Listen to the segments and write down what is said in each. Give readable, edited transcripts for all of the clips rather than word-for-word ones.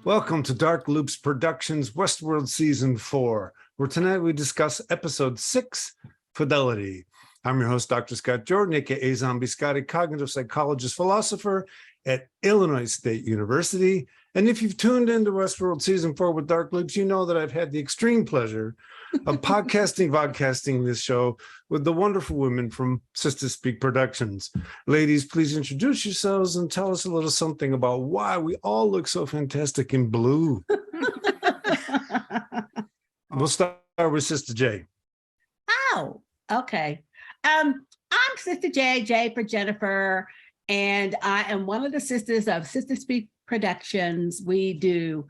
Welcome to Dark Loops Productions Westworld Season 4, where tonight we discuss Episode 6, Fidelity. I'm your host, Dr. Scott Jordan, aka Zombie Scotty, cognitive psychologist, philosopher at Illinois State University. And if you've tuned into Westworld Season 4 with Dark Loops, you know that I've had the extreme pleasure of vodcasting this show with the wonderful women from Sistah Speak Productions. Ladies, please introduce yourselves and tell us a little something about why we all look so fantastic in blue. We'll start with Sistah Jay. Oh, okay. I'm Sistah Jay, Jay for Jennifer, and I am one of the sisters of Sistah Speak Productions. We do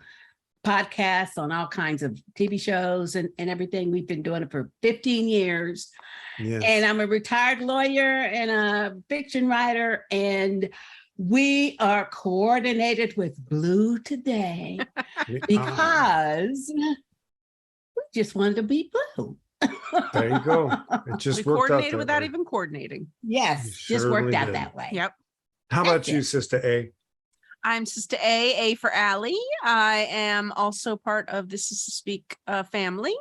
podcasts on all kinds of TV shows and everything. We've been doing it for 15 years. Yes. And I'm a retired lawyer and a fiction writer, and we are coordinated with Blue today because we just wanted to be blue. There you go. It just worked out. Coordinated without even coordinating. Yes, just worked out that way. Yep. How about you, Sistah Aye? I'm Sistah Aye, A for Allie. I am also part of the Sistah Speak family.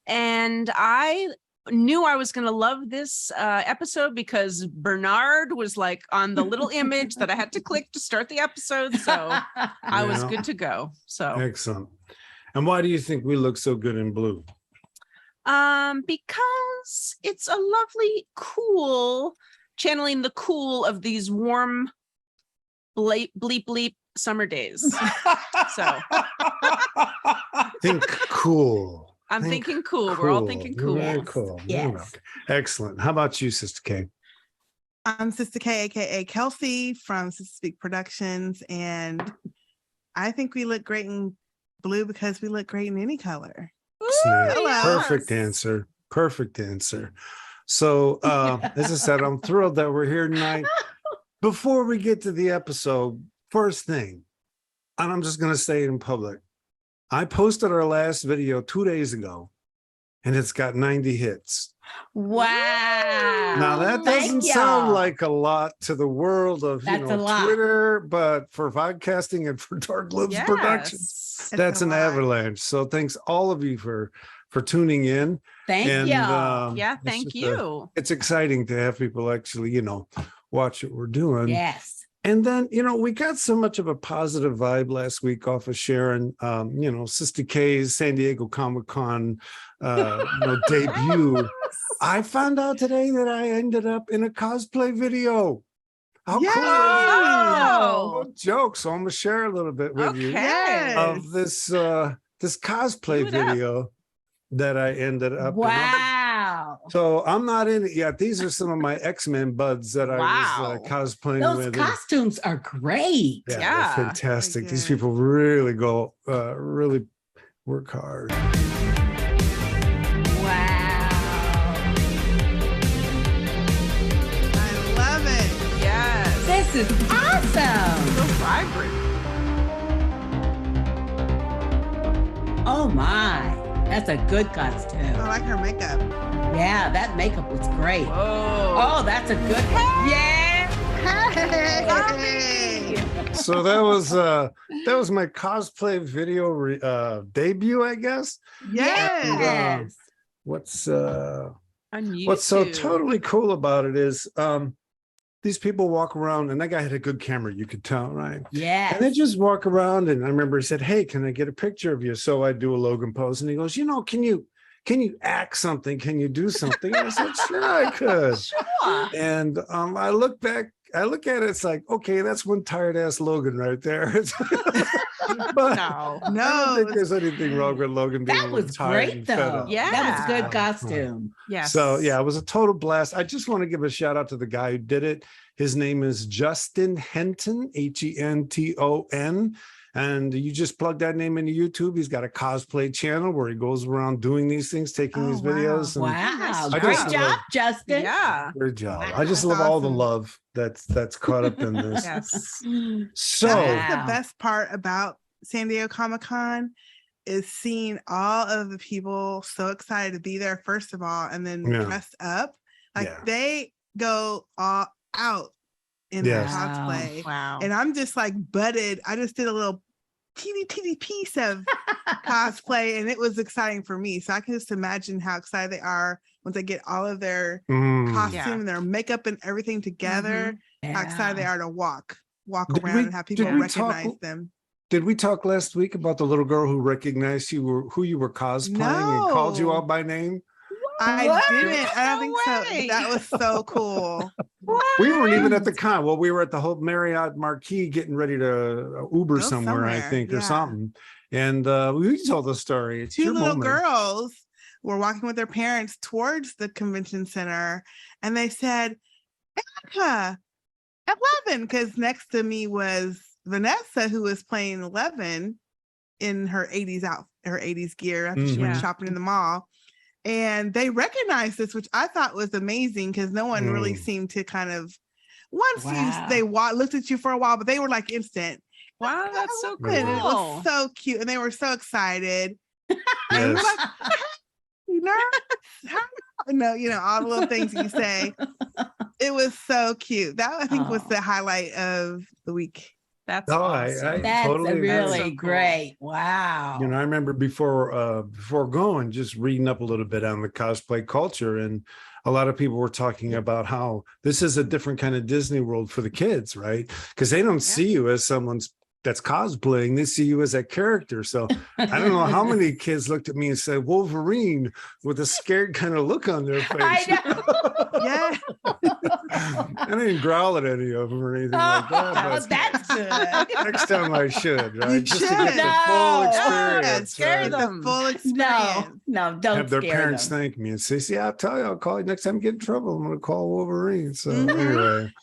And I knew I was going to love this episode because Bernard was like on the little image that I had to click to start the episode. So I was good to go. So excellent. And why do you think we look so good in blue? Because it's a lovely, cool, channeling the cool of these warm, bleep summer days. So think cool. I'm thinking cool. We're all thinking cool. Very cool. Yes. Excellent. How about you, Sistah Kay? I'm Sistah Kay, aka Kelsey from Sistah Speak Productions, and I think we look great in blue because we look great in any color. Perfect answer. Perfect answer. So, as I said, I'm thrilled that we're here tonight. Before we get to the episode, first thing, and I'm just going to say it in public, I posted our last video 2 days ago, and it's got 90 hits. Wow. Now, that doesn't sound like a lot to the world of Twitter, but for vodcasting and for Dark Loops Productions, that's an avalanche. So thanks all of you for tuning in. Thank you. Thank you. It's exciting to have people actually, watch what we're doing. Yes. And then, we got so much of a positive vibe last week off of sharing, Sistah Kay's San Diego Comic-Con, debut. I found out today that I ended up in a cosplay video. How cool is that? No joke. So I'm going to share a little bit with you of this cosplay video that I ended up in. Wow. So I'm not in it yet. These are some of my X-Men buds that I was cosplaying with. Those costumes are great. Yeah, they're fantastic. These people really really work hard. Wow. I love it. Yes. This is awesome. So vibrant. Oh my. That's a good costume. I like her makeup. Yeah, that makeup was great. Whoa. Oh, that's a good one. Yeah. Hey. So that was my cosplay video debut, I guess. Yes. And, what's so YouTube. totally cool about it is these people walk around, and that guy had a good camera, you could tell, right? Yeah. And they just walk around, and I remember he said, "Hey, can I get a picture of you?" So I do a Logan pose, and he goes, "Can you act something? Can you do something?" And I said, "Sure, I could." Sure. And I look at it, it's like, okay, that's one tired ass Logan right there. But No. I don't think there's anything wrong with Logan being That was tired great, and fed though. up. Yeah. That was a good costume. Yes. So yeah, it was a total blast. I just want to give a shout out to the guy who did it. His name is Justin Henton, Henton. And you just plug that name into YouTube. He's got a cosplay channel where he goes around doing these things, taking these videos. And Wow. I Great just job, Justin. Yeah. great job. Wow. I just love all the love that's caught up in this. Yes. So That's the best part about San Diego Comic-Con is seeing all of the people so excited to be there, first of all, and then dressed up. Like they go all out in their cosplay. Wow. And I'm just like budded. I just did a little teeny piece of cosplay, and it was exciting for me. So I can just imagine how excited they are once they get all of their costume and their makeup and everything together. How excited they are to walk around and have people recognize them. Did we talk last week about the little girl who recognized who you were cosplaying and called you out by name? I didn't. I don't think so. That was so cool. We weren't even at the con. Well, we were at the whole Marriott Marquis getting ready to Uber somewhere, I think, or something. And we told the story. It's Two little girls were walking with their parents towards the convention center, and they said, Erica, 11, because next to me was Vanessa, who was playing 11 in her 80s gear after she went shopping in the mall. And they recognized this, which I thought was amazing because no one really seemed to kind of they looked at you for a while, but they were like instant. Wow, that's so cool. It was so cute, and they were so excited. And we're like, hey, all the little things you say. It was so cute. That I think was the highlight of the week. That's awesome. That's totally really so great. Wow. I remember before going, just reading up a little bit on the cosplay culture, and a lot of people were talking about how this is a different kind of Disney World for the kids, right? Because they don't see you as someone that's cosplaying, they see you as that character. So I don't know how many kids looked at me and said Wolverine with a scared kind of look on their face. I know. Yeah. I didn't growl at any of them or anything like that. But That's good. next time I should, right? You Just to should. get the full experience. Scare right? them. The full experience. No, don't Have their scare parents them. thank me and say, "See, I'll tell you, I'll call you next time I get in trouble. I'm going to call Wolverine." So anyway,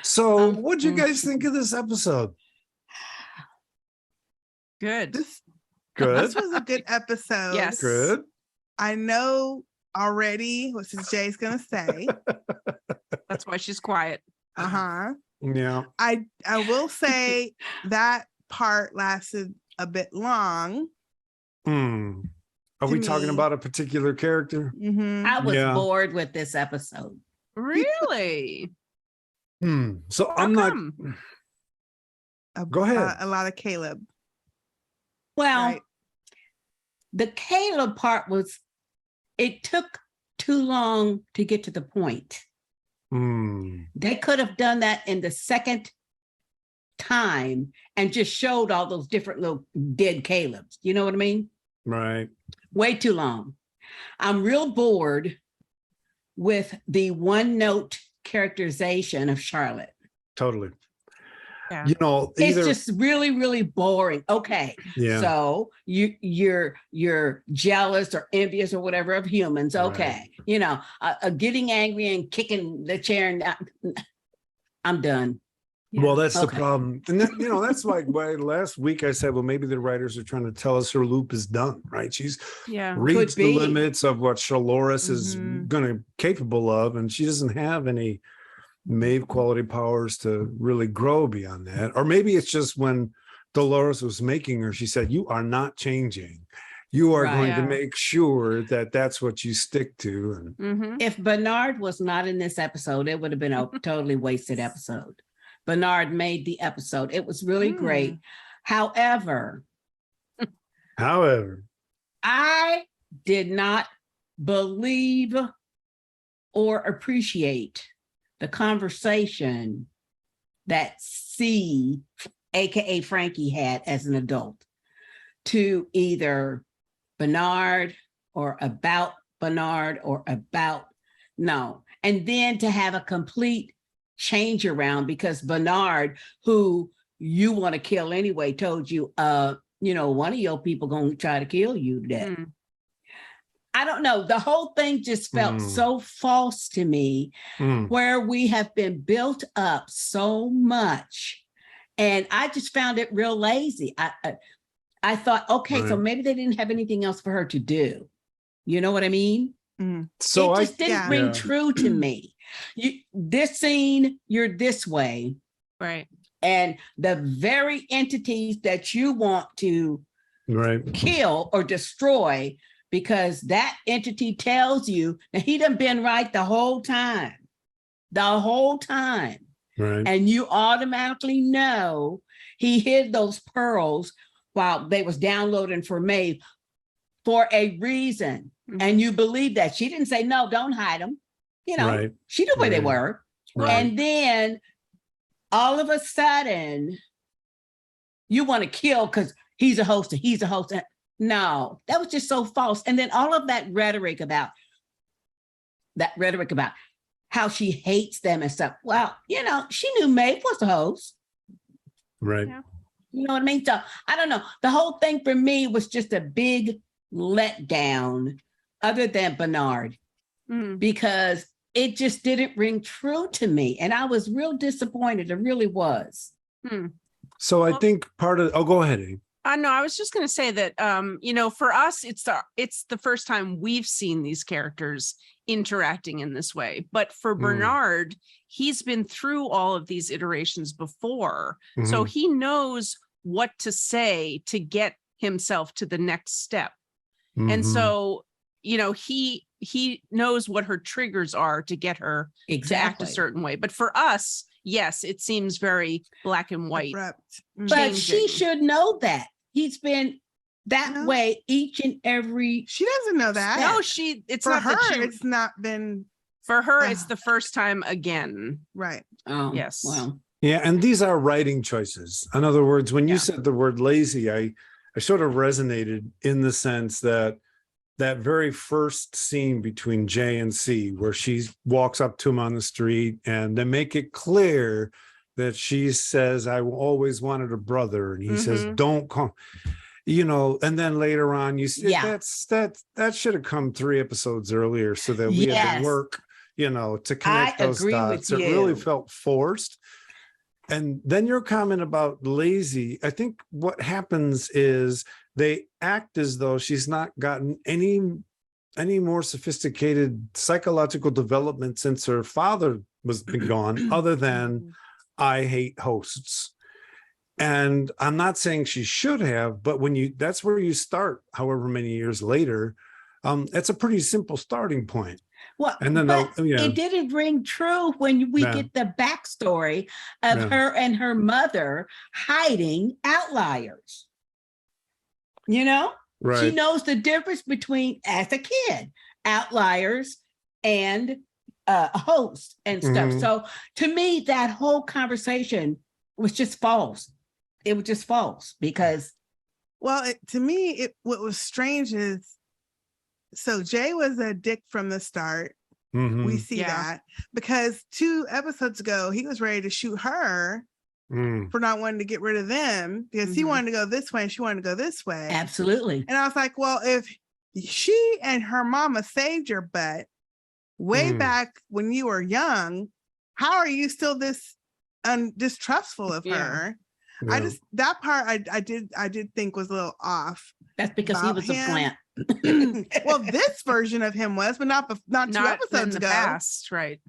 so what'd you guys think of this episode? Good. Good. This was a good episode. Yes. Good. I know already what Sistah Jay's gonna say. That's why she's quiet. Uh-huh. Yeah. I will say that part lasted a bit long. Are To we talking me. about a particular character? Mm-hmm. I was Yeah. bored with this episode. Really? So How I'm not. come? Go ahead. A lot of Caleb. Well, Right. the Caleb part it took too long to get to the point. They could have done that in the second time and just showed all those different little dead Calebs. You know what I mean? Right. Way too long. I'm real bored with the one note characterization of Charlotte. Totally. Yeah. It's just really, really boring. Okay. Yeah. So you're jealous or envious or whatever of humans. Okay. Right. Getting angry and kicking the chair and I'm done. Yeah. Well, that's the problem. And then, that's why last week I said, well, maybe the writers are trying to tell us her loop is done, right? She's reached the limits of what Shaloris is capable of, and she doesn't have any Maeve quality powers to really grow beyond that. Or maybe it's just when Dolores was making her, she said, you are not changing. You are going to make sure that that's what you stick to. And if Bernard was not in this episode, it would have been a totally wasted episode. Bernard made the episode. It was really great. However, I did not believe or appreciate the conversation that C, aka Frankie, had as an adult to either Bernard or about Bernard or about and then to have a complete change around because Bernard, who you want to kill anyway, told you, one of your people gonna try to kill you today. I don't know. The whole thing just felt so false to me, where we have been built up so much. And I just found it real lazy. I thought, okay, so maybe they didn't have anything else for her to do. You know what I mean? So it just didn't ring true to me. This scene, you're this way. Right. And the very entities that you want to kill or destroy, because that entity tells you that he done been right the whole time. Right. And you automatically know he hid those pearls while they was downloading for Maeve for a reason. And you believe that. She didn't say, no, don't hide them. You know, she knew where they were. And then all of a sudden, you want to kill because he's a host and he's a host. No, that was just so false. And then all of that rhetoric about how she hates them and stuff. Well, you know, she knew Maeve was the host. Right. You know what I mean? So I don't know. The whole thing for me was just a big letdown, other than Bernard, because it just didn't ring true to me. And I was real disappointed. It really was. So I think part of, go ahead, Abe. No, I was just going to say that, you know, for us, it's the first time we've seen these characters interacting in this way. But for Bernard, he's been through all of these iterations before. So he knows what to say to get himself to the next step. And so, you know, he knows what her triggers are to get her to act a certain way. But for us, yes, it seems very black and white. But she should know that. He's been that way each and every. She doesn't know that. No, it's for not her. that It's not been. For her, it's the first time again. Right. Oh, yes. Well. Yeah, and these are writing choices. In other words, when you said the word lazy, I sort of resonated in the sense that very first scene between Jay and C, where she walks up to him on the street and they make it clear that she says, I always wanted a brother. And he says, don't call, you know, and then later on you see that should have come 3 episodes earlier so that we had to work, you know, to connect those dots. It really felt forced. And then your comment about lazy, I think what happens is they act as though she's not gotten any more sophisticated psychological development since her father was been gone, other than I hate hosts. And I'm not saying she should have, but that's where you start, however many years later. It's a pretty simple starting point. Well, and then it didn't ring true when we get the backstory of her and her mother hiding outliers. You know, she knows the difference between, as a kid, outliers and a host and stuff. So to me, that whole conversation was just false. It was just false because. Well, to me, what was strange is, so Jay was a dick from the start. We see that because 2 episodes ago, he was ready to shoot her for not wanting to get rid of them because he wanted to go this way and she wanted to go this way. Absolutely. And I was like, well, if she and her mama saved your butt way back when you were young, how are you still this distrustful of her? I just, that part I did think was a little off. That's because he was a plant. Well, this version of him was, but not 2 episodes ago. Past, right.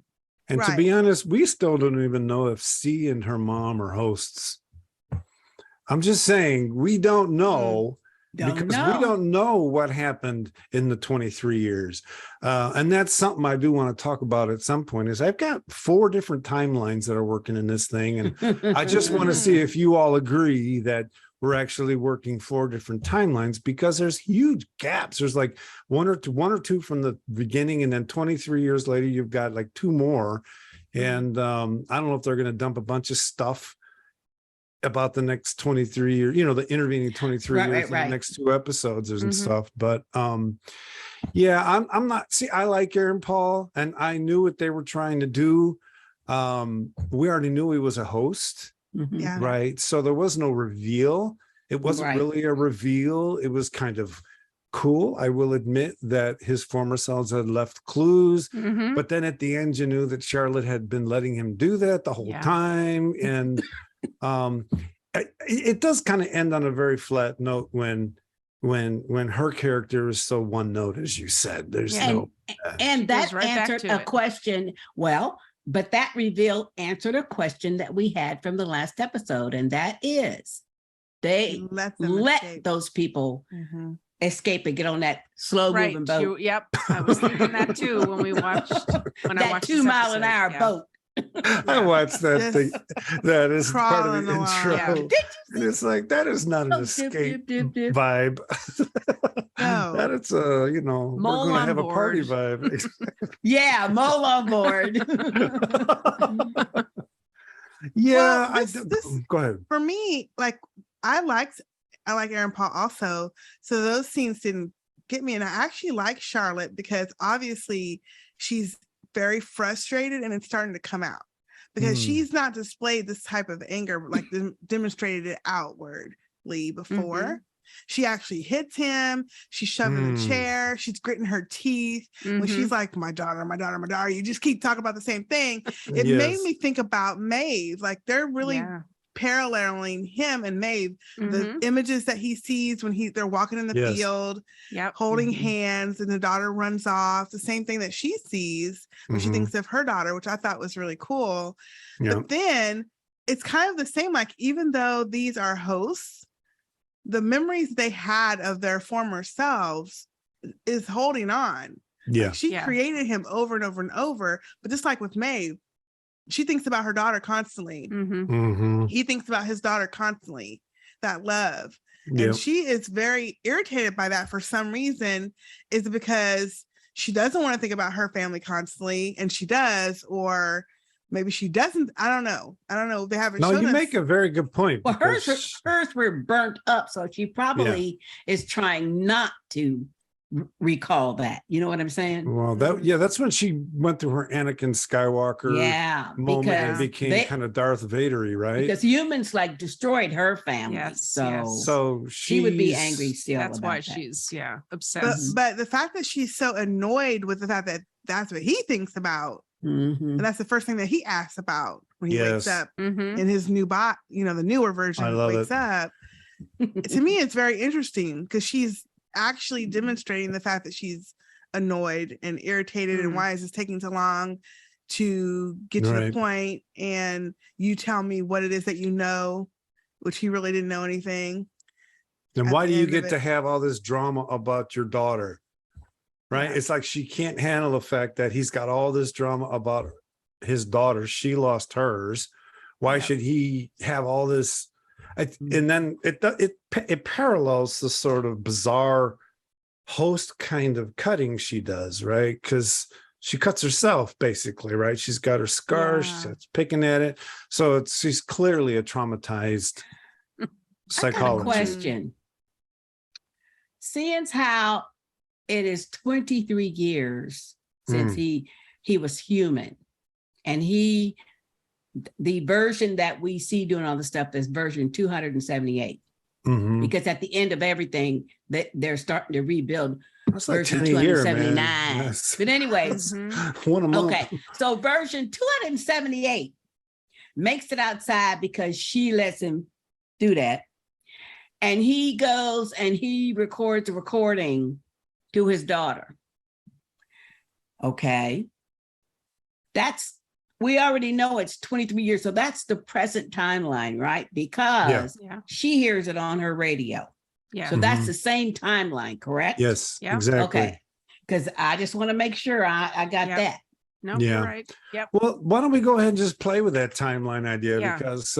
And to be honest, we still don't even know if C and her mom are hosts. I'm just saying, we don't know because we don't know what happened in the 23 years. And that's something I do want to talk about at some point is I've got 4 different timelines that are working in this thing. And I just want to see if you all agree that we're actually working 4 different timelines because there's huge gaps. There's like one or two from the beginning, and then 23 years later, you've got like 2 more. And I don't know if they're going to dump a bunch of stuff about the next 23 years, you know, the intervening 23 years in the next 2 episodes and stuff. But yeah, I'm not, see, I like Aaron Paul and I knew what they were trying to do. We already knew he was a host. Right. So there was no reveal. It wasn't really a reveal. It was kind of cool. I will admit that his former selves had left clues, but then at the end, you knew that Charlotte had been letting him do that the whole time. And it does kind of end on a very flat note when her character is so one note, as you said. There's and that answered a question. Well, but that reveal answered a question that we had from the last episode, and that is they let those people escape and get on that slow moving boat. Yep, I was thinking that too when we watched that 2 mile an hour boat. I watched that thing. That is part of crawling the along. intro. Yeah. And it's like, that is not an Oh, dip, escape dip, dip, dip. vibe. No. That it's a, you know, Mole we're going to on have a party board. vibe. Yeah, mole on board. Yeah, Well, this go ahead. for me, like I like Aaron Paul also. So those scenes didn't get me. And I actually like Charlotte because obviously she's very frustrated and it's starting to come out because she's not displayed this type of anger, like demonstrated it outwardly before. She actually hits him. She's shoving the chair. She's gritting her teeth. When she's like, my daughter, my daughter, my daughter, you just keep talking about the same thing. It made me think about Maeve. Like they're really paralleling him and Maeve. The images that he sees when they're walking in the field, holding hands, and the daughter runs off. The same thing that she sees when she thinks of her daughter, which I thought was really cool. But then it's kind of the same. Like even though these are hosts, the memories they had of their former selves is holding on. Yeah. Like she created him over and over and over. But just like with Maeve, she thinks about her daughter constantly. He thinks about his daughter constantly, that love. And she is very irritated by that for some reason. Is it because she doesn't want to think about her family constantly and she does, or maybe she doesn't. I don't know. They haven't shown you us. make a very good point. Well, hers were burnt up, so she probably is trying not to recall that. You know what I'm saying? Well, that's when she went through her Anakin Skywalker moment and became kind of Darth Vader-y, right? Because humans like destroyed her family. So she would be angry still. That's why she's obsessed. But the fact that she's so annoyed with the fact that that's what he thinks about. And that's the first thing that he asks about when he wakes up in his new bot, the newer version wakes up. To me, it's very interesting because she's actually demonstrating the fact that she's annoyed and irritated and why is this taking so long to get to the point, and you tell me what it is that you know, which he really didn't know anything. Then why do you get to have all this drama about your daughter? Right. It's like she can't handle the fact that he's got all this drama about his daughter. She lost hers. Why should he have all this? And then it parallels the sort of bizarre host kind of cutting she does, right? Because she cuts herself basically, right? She's got her scars. She's picking at it. So she's clearly a traumatized psychologist. I got a question. Seeing how it is 23 years since he was human, and the version that we see doing all the stuff is version 278. Because at the end of everything, they're starting to rebuild version 279. But anyways, okay, so version 278 makes it outside because she lets him do that, and he goes and he records a recording to his daughter. Okay. We already know it's 23 years. So that's the present timeline, right? Because she hears it on her radio. Yeah. So that's the same timeline, correct? Yes, exactly. Okay. Because I just want to make sure I got that. No, you're right. Yep. Well, why don't we go ahead and just play with that timeline idea? Because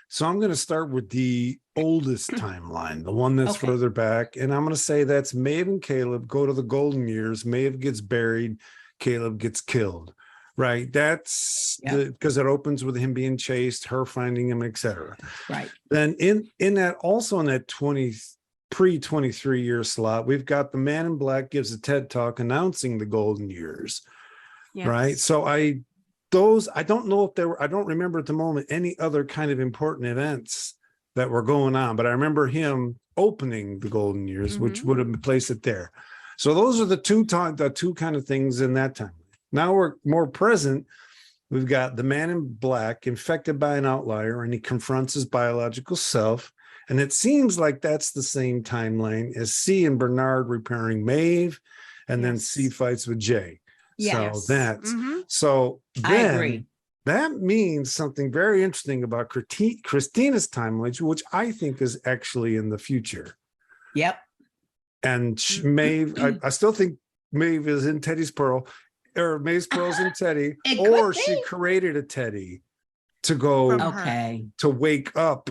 so I'm going to start with the oldest timeline, the one that's further back. And I'm going to say that's Maeve and Caleb go to the golden years. Maeve gets buried. Caleb gets killed, right? That's because it opens with him being chased, her finding him, etc. Right. Then in that, also in that pre-23 year slot, we've got the Man in Black gives a TED talk announcing the golden years, right? So I don't know if I don't remember at the moment any other kind of important events that were going on, but I remember him opening the golden years, which would have placed it there. So those are the two kind of things in that time. Now we're more present. We've got the Man in Black infected by an outlier, and he confronts his biological self. And it seems like that's the same timeline as C and Bernard repairing Maeve, and then C fights with Jay. So that's so then, I agree. That means something very interesting about Christina's timeline, which I think is actually in the future. Yep. And Maeve, I still think Maeve is in Teddy's Pearl. or Maeve's Pearls and Teddy, It or could she be. created a Teddy to go From her. Okay. to wake up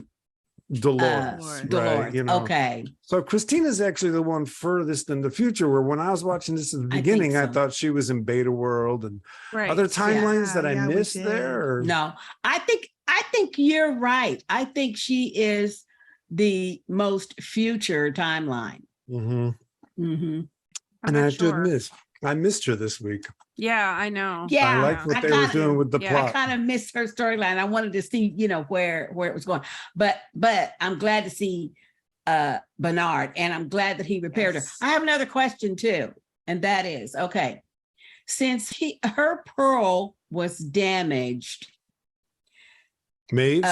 Dolores, right? Dolores. You know, Okay. so Christina's actually the one furthest in the future. Where when I was watching this at the beginning, I so. thought she was in Beta World, and Right. other timelines that I Yeah, we missed did. there. Or... No, I think you're right. I think she is the most future timeline. Mm-hmm. Mm-hmm. And I have to admit, I missed her this week. Yeah, I know. Yeah, I liked what they were doing with the yeah, plot. I kind of missed her storyline. I wanted to see, where it was going. But I'm glad to see Bernard, and I'm glad that he repaired Yes. her. I have another question too, and that is, okay, since her pearl was damaged, Maeve's?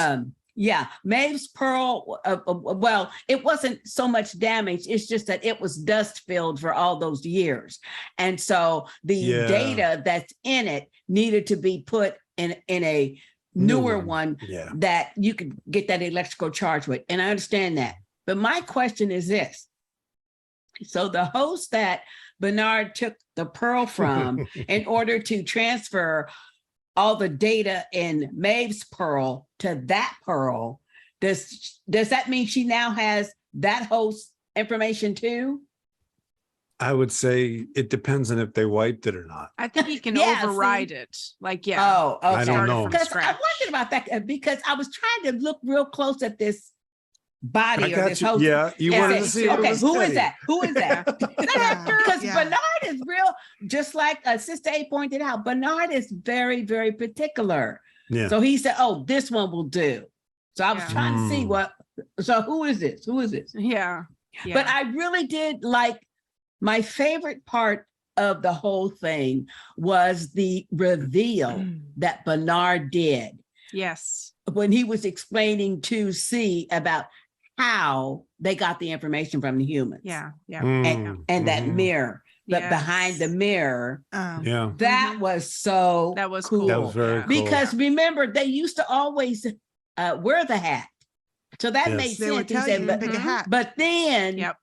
Maeve's pearl, well, it wasn't so much damage. It's just that it was dust filled for all those years. And so the data that's in it needed to be put in a newer one that you could get that electrical charge with. And I understand that. But my question is this. So the host that Bernard took the pearl from in order to transfer all the data in Maeve's pearl to that pearl, does that mean she now has that host information too? I would say it depends on if they wiped it or not. I think he can Yeah, override it. Like, yeah. Oh, okay. I don't know. Because I Scratch. wondered about that because I was trying to look real close at this body I or got this you. host. Yeah, you and wanted say, to see. If it okay, was who is Teddy. that? Who is that? Because Yeah. Bernard is real, just like Sistah Aye pointed out, Bernard is very, very particular. Yeah. So he said, oh, this one will do. So I was Yeah. trying to see so who is this? Who is this? Yeah. Yeah. But I really did like, my favorite part of the whole thing was the reveal that Bernard did yes. when he was explaining to C about how they got the information from the humans. Yeah. Yeah. And that Mhm. mirror, but Yes. behind the mirror, Yeah. that was so That was cool. cool. That was very Yeah. cool. Because remember, they used to always wear the hat. So that Yes. made They would sense. He tell said, you but, to pick a hat. but then Yep.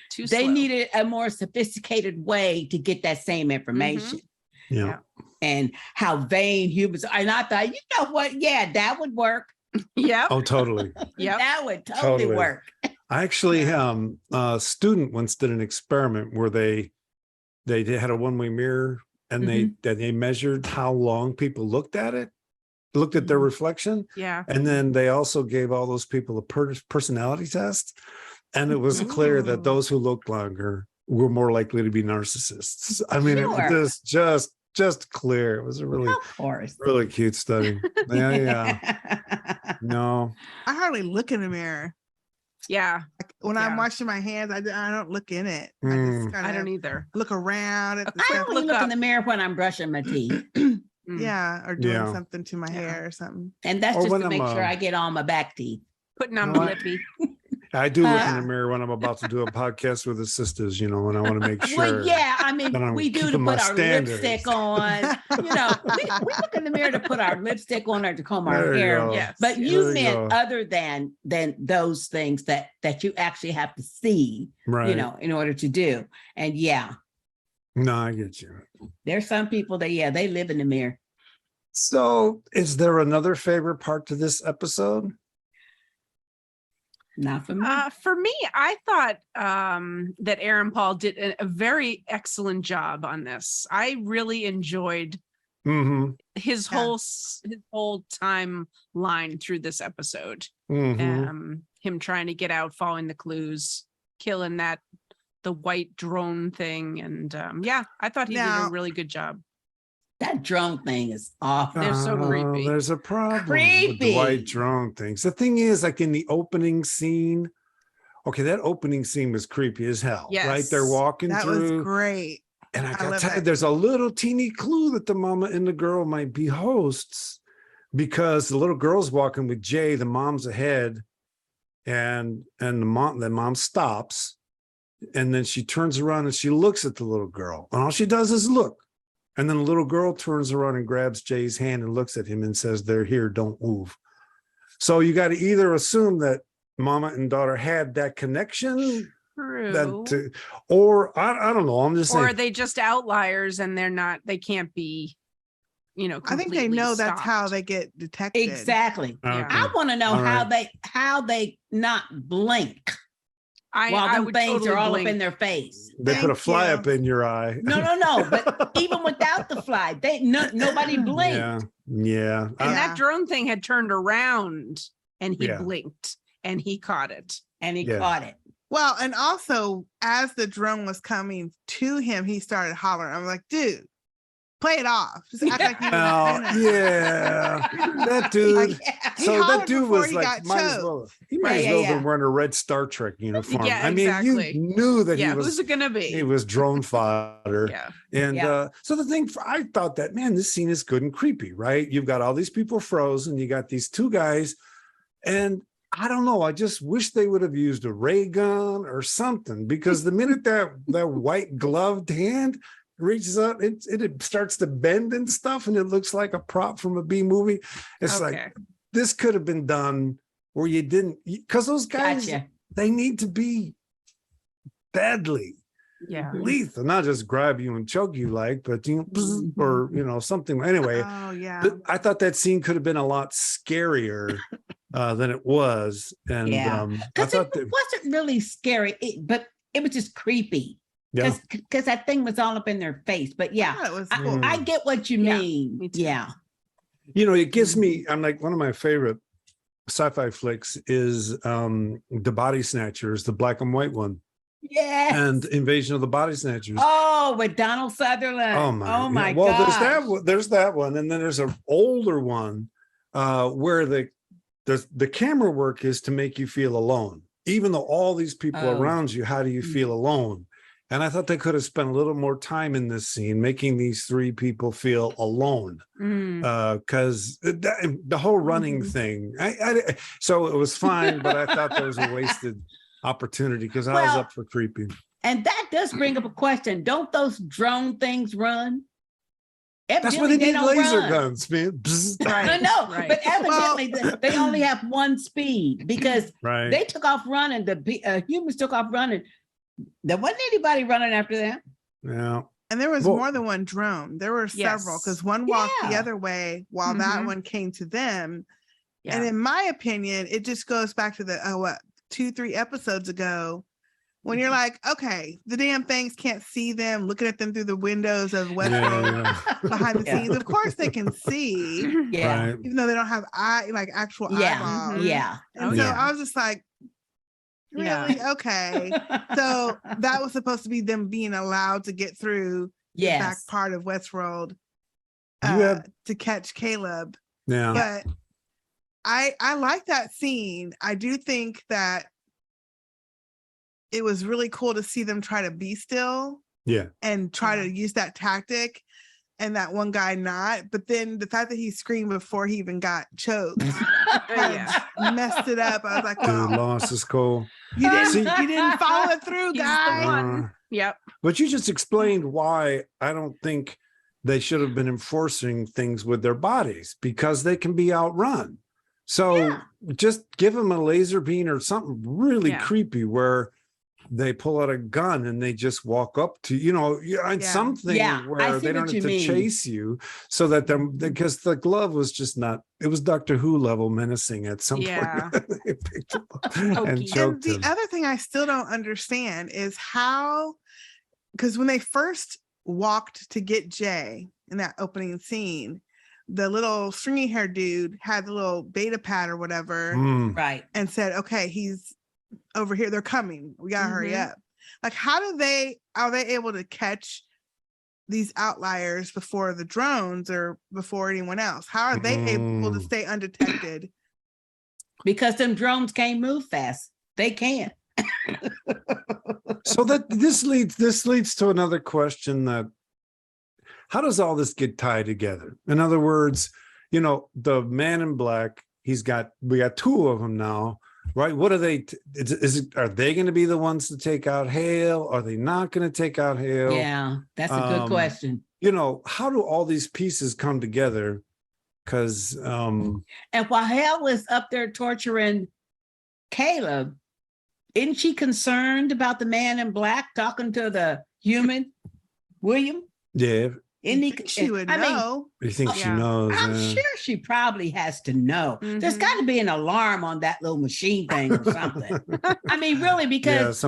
Too they slow. needed a more sophisticated way to get that same information. Yeah. And how vain humans are. And I thought, you know what? Yeah, that would work. Yep. Oh, totally. Yep. That would totally work. I actually, a student once did an experiment where they had a one-way mirror and they measured how long people looked at it, looked at their reflection. Yeah. And then they also gave all those people a personality test. And it was clear that those who looked longer were more likely to be narcissists. I mean, it was just clear. It was a really, Of course. really cute study. Yeah. No. I hardly look in the mirror. Yeah. Like, when I'm washing my hands, I don't look in it. I just I don't kind of either. look around at the I stuff. only look in the mirror when I'm brushing my teeth. Yeah, or doing Yeah. something to my hair or something. And that's Or just when to make I'm, sure I get on my back teeth. Putting on No, my I- lippy. I do look in the mirror when I'm about to do a podcast with the sisters, and I want to make sure. Well, yeah, I mean, that I'm we do to keeping put my our standards. lipstick on. We look in the mirror to put our lipstick on or to comb our There you hair. go. Yes. But yes. you There you meant go. other than those things that you actually have to see, Right. in order to do. And yeah, No, I get you. there's some people that, they live in the mirror. So, is there another favorite part to this episode? Not for me. For me, I thought that Aaron Paul did a very excellent job on this. I really enjoyed Mm-hmm. his whole timeline through this episode. Mm-hmm. Him trying to get out, following the clues, killing the white drone thing, and I thought he did a really good job. That drone thing is awful. They're so creepy. There's a problem with Creepy. the white drone things. The thing is, like in the opening scene, okay, that opening scene was creepy as hell. Right? They're Yes. walking That through. was great. And I gotta love tell you, that. there's a little teeny clue that the mama and the girl might be hosts, because the little girl's walking with Jay, the mom's ahead, and the mom stops, and then she turns around and she looks at the little girl, and all she does is look. And then the little girl turns around and grabs Jay's hand and looks at him and says, "They're here, don't move." So you got to either assume that mama and daughter had that connection, that or I don't know. I'm just saying. Or are they just outliers and they can't be, I think they know that's how stopped. they get detected. Exactly. Okay. I want to know All how right. they not blink while I them would things totally are all blink. up in their face. They put a Thank fly you. up in your eye. No. But even without the fly, nobody blinked. Yeah. And Yeah. that drone thing had turned around and he Yeah. blinked and he caught it. And he Yeah. caught it. Well, and also as the drone was coming to him, he started hollering. I'm like, dude, play it off. Just act like you Well, was yeah. That dude. Like, he So that hollered dude before was he like, got might as choked. well. He might as Yeah, well yeah, been wearing a red Star Trek uniform. Yeah, I mean, exactly. you knew that Yeah, he was. who's it gonna be? He was drone fodder. Yeah. And Yeah. so the thing, I thought that, man, this scene is good and creepy, right? You've got all these people frozen. You got these two guys. And I don't know. I just wish they would have used a ray gun or something, because the minute that white gloved hand reaches out, it starts to bend and stuff. And it looks like a prop from a B movie. It's like, this could have been done where you didn't, because those guys, Gotcha. they need to be deadly. Yeah. Lethal, not just grab you and choke you like, but or something. Anyway, Oh yeah. I thought that scene could have been a lot scarier than it was, and Yeah. I Because thought it wasn't really scary, but it was just creepy. yeah, Because that thing was all up in their face. But yeah, It was I, cool. I get what you Yeah, mean. me too. Yeah. it gives me. I'm like, one of my favorite sci-fi flicks is the Body Snatchers, the black and white one, Yes. and Invasion of the Body Snatchers. Oh, with Donald Sutherland. Oh my! Yeah. Well, gosh. there's that one, and then there's an older one where the camera work is to make you feel alone, even though all these people around you. How do you feel alone? And I thought they could have spent a little more time in this scene making these three people feel alone, because the whole running thing. So it was fine, but I thought that was a wasted opportunity because I was up for creepy. And that does bring up a question. Don't those drone things run? That's why they need don't laser run. guns, man. Bzz. I know, Right. but evidently they only have one speed, because Right. they took off running. The humans took off running. There wasn't anybody running after them. Yeah. And there was Well- more than one drone. There were several, because one walked the Yeah. other way while that Mhm. one came to them. Yeah. And in my opinion, it just goes back to the 2-3 episodes ago, when you're like, okay, the damn things can't see them, looking at them through the windows of Westworld behind the Yeah. scenes. Of course they can see, Yeah. Right. even though they don't have actual Yeah. eyeballs. Yeah. And Oh, so yeah. I was just like, Yeah. really? Okay. So that was supposed to be them being allowed to get through the back Yes. part of Westworld You have- to catch Caleb. Yeah. But I like that scene. I do think that it was really cool to see them try to be still Yeah. and try to use that tactic, and that one guy not. But then the fact that he screamed before he even got choked Yeah. messed it up. I was like, Dude, well, lost his cool. you See- didn't follow it through, He's the guy. one. Yep. But you just explained why I don't think they should have been enforcing things with their bodies, because they can be outrun. So Yeah. just give them a laser beam or something really Yeah. creepy where they pull out a gun and they just walk up to, something Yeah, I where see they don't what have you to mean. chase you, so that because the glove was just not, it was Doctor Who level menacing at some Yeah. point. They picked him up Hokey. and And And choked the him. other thing I still don't understand is how, because when they first walked to get Jay in that opening scene, the little stringy hair dude had the little beta pad or whatever Mm. Right. and said, okay, he's over here. They're coming. We gotta hurry Mhm. up. Like, are they able to catch these outliers before the drones or before anyone else? How are they able to stay undetected? Because them drones can't move fast. They can't. So that this leads to another question: that how does all this get tied together? In other words, the man in black, we got two of them now, right? What are they? Are they going to be the ones to take out Hale? Are they not going to take out Hale? Yeah, that's a good question. How do all these pieces come together? Because And while Hale was up there torturing Caleb, isn't she concerned about the man in black talking to the human, William? Yeah. She would know. You think she knows? I'm sure she probably has to know. There's got to be an alarm on that little machine thing or something. I mean, really, because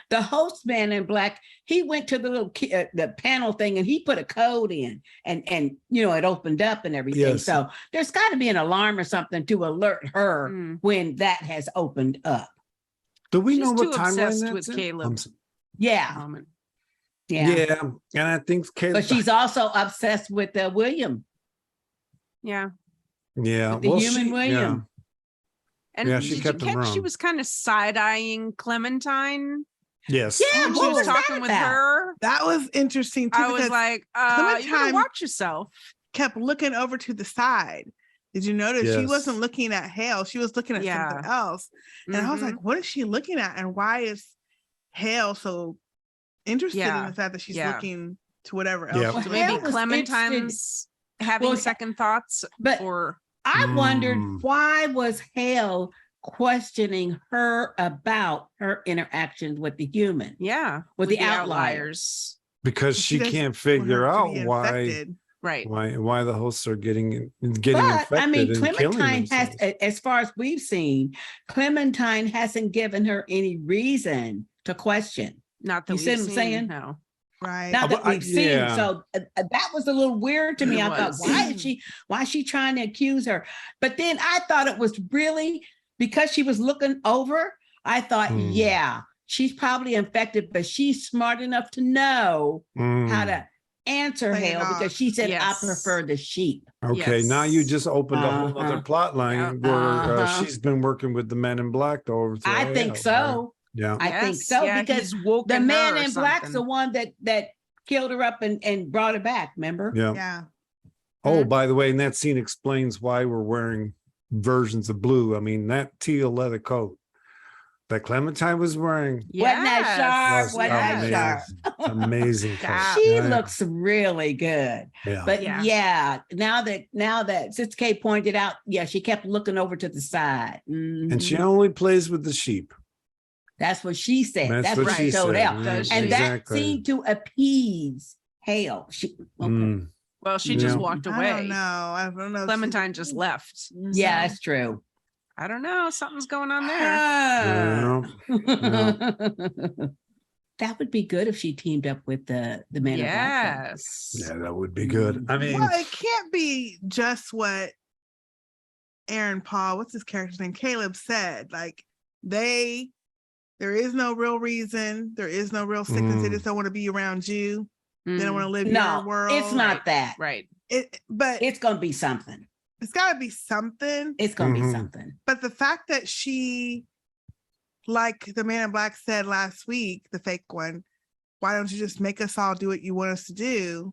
the host man in black, he went to the little the panel thing and he put a code in and you know, it opened up and everything. Yes. So there's got to be an alarm or something to alert her when that has opened up. Do we know what timeline that's with Caleb? Yeah. Yeah. And I think Caleb, but she's also obsessed with William. Yeah. Yeah. With the human William. Yeah. And she kept him wrong. She was kind of side-eyeing Clementine. Yes. Yeah, when she was talking with her. That was interesting too. I was like, you gotta watch yourself. Kept looking over to the side. Did you notice she wasn't looking at Hale? She was looking at something else. And I was like, what is she looking at? And why is Hale so interested in the fact that she's looking to whatever else? Well, so maybe Clementine's having second thoughts. But I wondered, why was Hale questioning her about her interactions with the human? Yeah. With the outliers. Because she can't figure out why. Right. Why the hosts are getting infected. I mean, Clementine has, as far as we've seen, Clementine hasn't given her any reason to question. Not that you see what I'm saying? No. Right. Not that we've seen. So that was a little weird to me. I thought, why is she trying to accuse her? But then I thought it was really because she was looking over. I thought, she's probably infected, but she's smart enough to know how to answer Hale because she said, I prefer the sheep. Okay, now you just opened a whole other plot line where she's been working with the men in black to overthrow I think so. Yeah, I think so because the man in black's the one that killed her up and brought her back. Remember? Yeah. Oh, by the way, and that scene explains why we're wearing versions of blue. I mean, that teal leather coat that Clementine was wearing. Wasn't that sharp? Amazing. She looks really good. Yeah. But now that Sistah Kay pointed out, she kept looking over to the side. And she only plays with the sheep. That's what she said. That's what she told Hale. And that seemed to appease Hale. Well, she just walked away. I don't know. Clementine just left. Yeah, that's true. I don't know. Something's going on there. That would be good if she teamed up with the man. Yes. Yeah, that would be good. I mean, it can't be just what Aaron Paul, what's his character's name? Caleb said. Like there is no real reason. There is no real sickness. They just don't want to be around you. They don't want to live in your world. It's not that. Right. But it's going to be something. It's got to be something. It's going to be something. But the fact that she, like the man in black said last week, the fake one, why don't you just make us all do what you want us to do?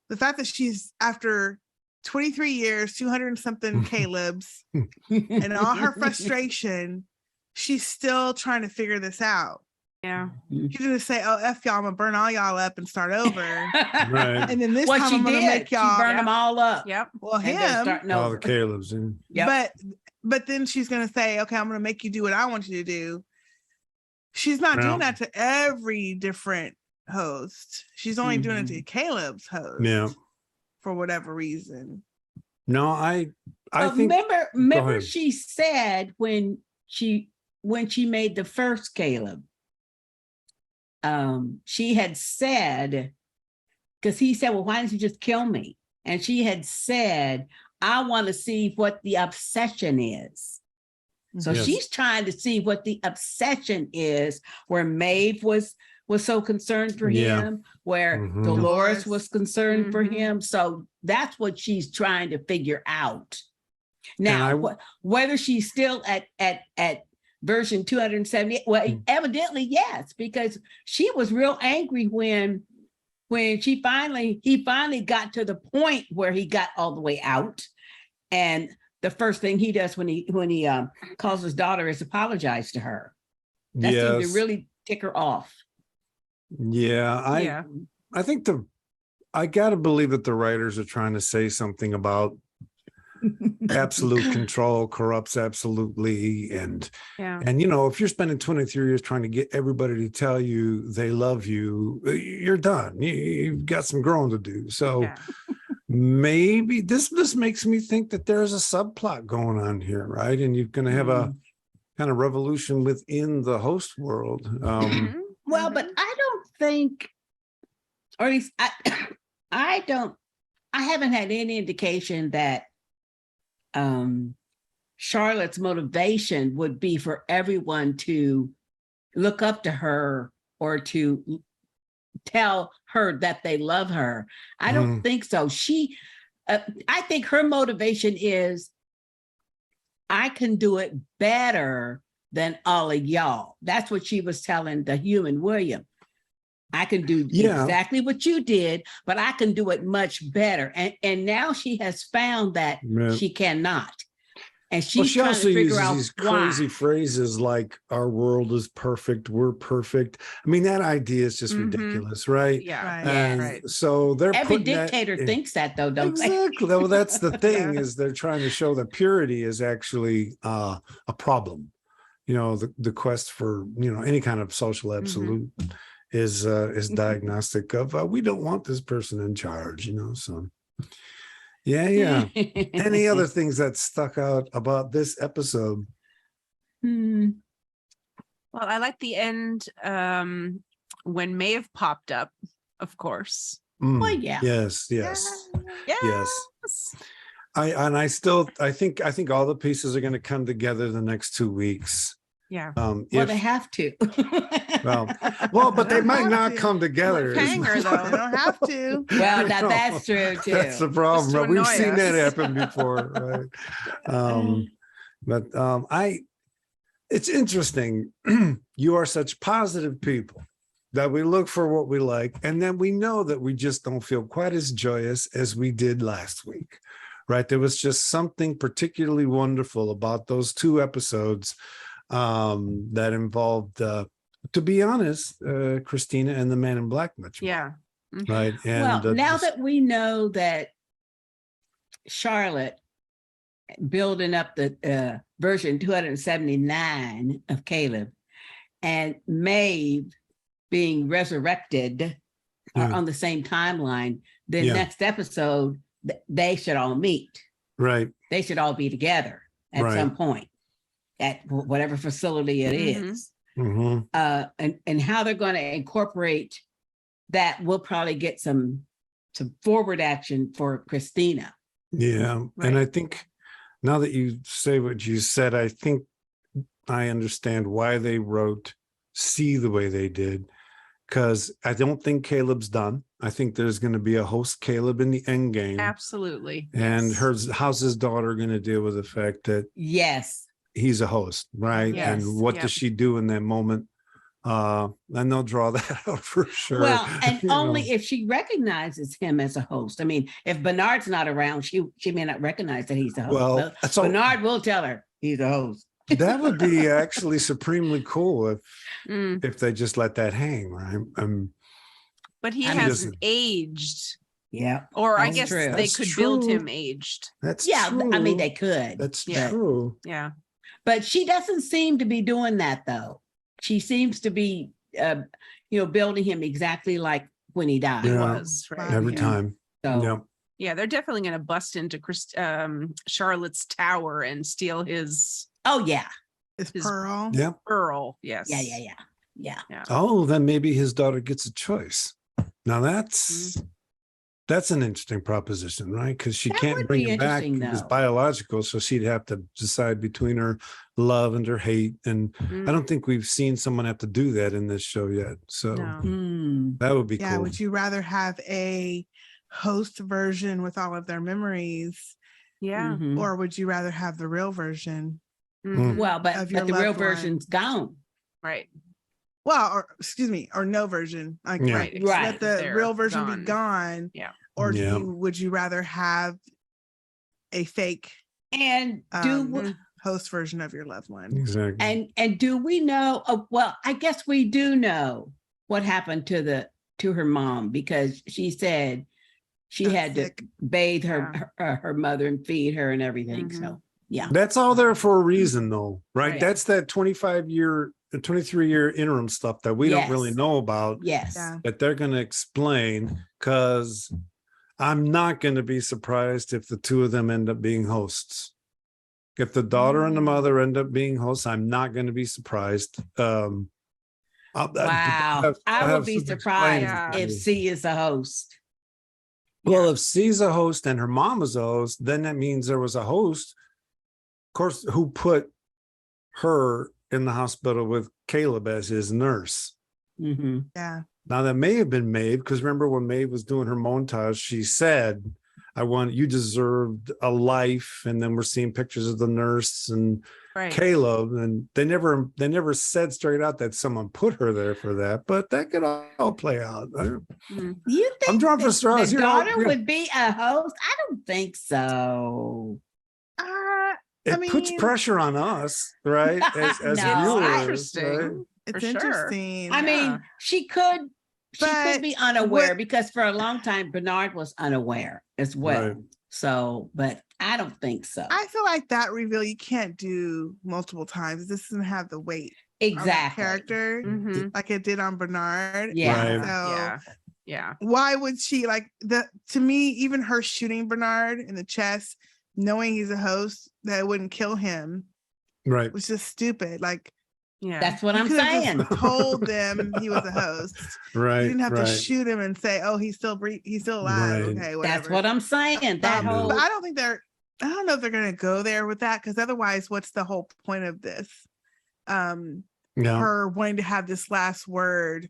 The fact that she's, after 23 years, 200 and something Caleb's, and all her frustration, she's still trying to figure this out. Yeah. She's going to say, F y'all, I'm going to burn all y'all up and start over. Right. And then this time I'm going to make y'all. She burned them all up. Yep. Well, him. All the Caleb's in. Yep. But then she's going to say, okay, I'm going to make you do what I want you to do. She's not doing that to every different host. She's only doing it to Caleb's host. Yeah. For whatever reason. No, I think. Remember she said when she made the first Caleb, she had said, because he said, well, why didn't you just kill me? And she had said, I want to see what the obsession is. So she's trying to see what the obsession is, where Maeve was so concerned for him, where Dolores was concerned for him. So that's what she's trying to figure out. Now, whether she's still at version 278, well, evidently, yes, because she was real angry when he finally got to the point where he got all the way out. And the first thing he does when he calls his daughter is apologize to her. That seemed to really tick her off. Yeah, I think I gotta believe that the writers are trying to say something about absolute control corrupts absolutely. And if you're spending 23 years trying to get everybody to tell you they love you, you're done. You've got some growing to do. So maybe this makes me think that there's a subplot going on here, right? And you're going to have a kind of revolution within the host world. Well, but I don't think, or at least I haven't had any indication that Charlotte's motivation would be for everyone to look up to her or to tell her that they love her. I don't think so. I think her motivation is, I can do it better than all of y'all. That's what she was telling the human William. I can do exactly what you did, but I can do it much better. And now she has found that she cannot. And she's trying to figure out these crazy phrases like "our world is perfect, we're perfect." I mean, that idea is just ridiculous, right? Yeah, So they're every dictator thinks that, though, don't they? Exactly. Well, that's the thing is they're trying to show that purity is actually a problem. The quest for any kind of social absolute is diagnostic of we don't want this person in charge. So. Yeah. Any other things that stuck out about this episode? Well, I like the end when Maeve popped up, of course. Well, yeah. Yes. I think all the pieces are going to come together the next 2 weeks. Yeah. They have to. well, but they might not come together. Hanger, though. They don't have to. Well, now that's true too. That's the problem. But we've seen that happen before, right? It's interesting. You are such positive people that we look for what we like, and then we know that we just don't feel quite as joyous as we did last week, right? There was just something particularly wonderful about those 2 episodes that involved, to be honest, Christina and the Man in Black much more. Yeah. Right. And now that we know that Charlotte building up the version 279 of Caleb and Maeve being resurrected on the same timeline, the next episode, they should all meet. Right. They should all be together at some point at whatever facility it is. And how they're going to incorporate that, we'll probably get some forward action for Christina. Yeah. And I think now that you say what you said, I think I understand why they wrote C the way they did, because I don't think Caleb's done. I think there's going to be a host Caleb in the end game. Absolutely. And how's his daughter going to deal with the fact that he's a host, right? Yes. And what does she do in that moment? And they'll draw that out for sure. Well, and only if she recognizes him as a host. I mean, if Bernard's not around, she may not recognize that he's a host. Well, Bernard will tell her he's a host. That would be actually supremely cool if they just let that hang, right? But he hasn't aged. Yeah. Or I guess they could build him aged. That's true. I mean, they could. That's true. Yeah. But she doesn't seem to be doing that, though. She seems to be, building him exactly like when he died. He was, right? Every time. So, yeah, they're definitely going to bust into Charlotte's tower and steal his. Oh, yeah. His pearl. Yeah. Pearl, yes. Yeah. Oh, then maybe his daughter gets a choice. Now that's an interesting proposition, right? Because she can't bring him back. It's biological, so she'd have to decide between her love and her hate. And I don't think we've seen someone have to do that in this show yet. So that would be cool. Yeah, would you rather have a host version with all of their memories? Yeah. Or would you rather have the real version? Well, but the real version's gone. Right. Well, or no version. Like, right. Let the real version be gone. Yeah. Or would you rather have a fake and host version of your loved one? Exactly. And do we know? Well, I guess we do know what happened to her mom, because she said she got had sick. to bathe her mother and feed her and everything. So yeah, That's all there for a reason, though, right? Right. That's that 23-year interim stuff that we don't really Yes. know about. yes, That they're going to explain, because I'm not going to be surprised if the two of them end up being hosts. If the daughter and the mother end up being hosts, I'm not going to be surprised. wow. I I would be some surprised explaining if to do. C is a host. Well, if C's a host and her mom is a host, then that means there was a host, of course, who put her in the hospital with Caleb as his nurse. Mm-hmm. Yeah. Now that may have been Maeve, because remember when Maeve was doing her montage, she said, you deserved a life. And then we're seeing pictures of the nurse and Caleb, and they never said straight out that someone put her there for that, but that could all play out. You think I'm drawing for straws. the You know, daughter would be a host? I don't think so. it puts pressure on us, right? As No, viewers, interesting. right? It's For sure. interesting. I mean, she could be unaware because for a long time Bernard was unaware as well. Right. So, but I don't think so. I feel like that reveal you can't do multiple times. This doesn't have the weight Exactly. on that character Mhm. like it did on Bernard. Yeah. Right. So Yeah. why would she to me, even her shooting Bernard in the chest, knowing he's a host, that it wouldn't kill him, Right. was just stupid. Like, Yeah. That's what you I'm could have saying. just told them he was a host. Right. You didn't have right. to shoot him and say, "Oh, he's still alive." Right. Okay, whatever. That's what I'm saying. That Yeah. whole But I don't know if they're gonna go there with that, because otherwise, what's the whole point of this? Yeah. Her wanting to have this last word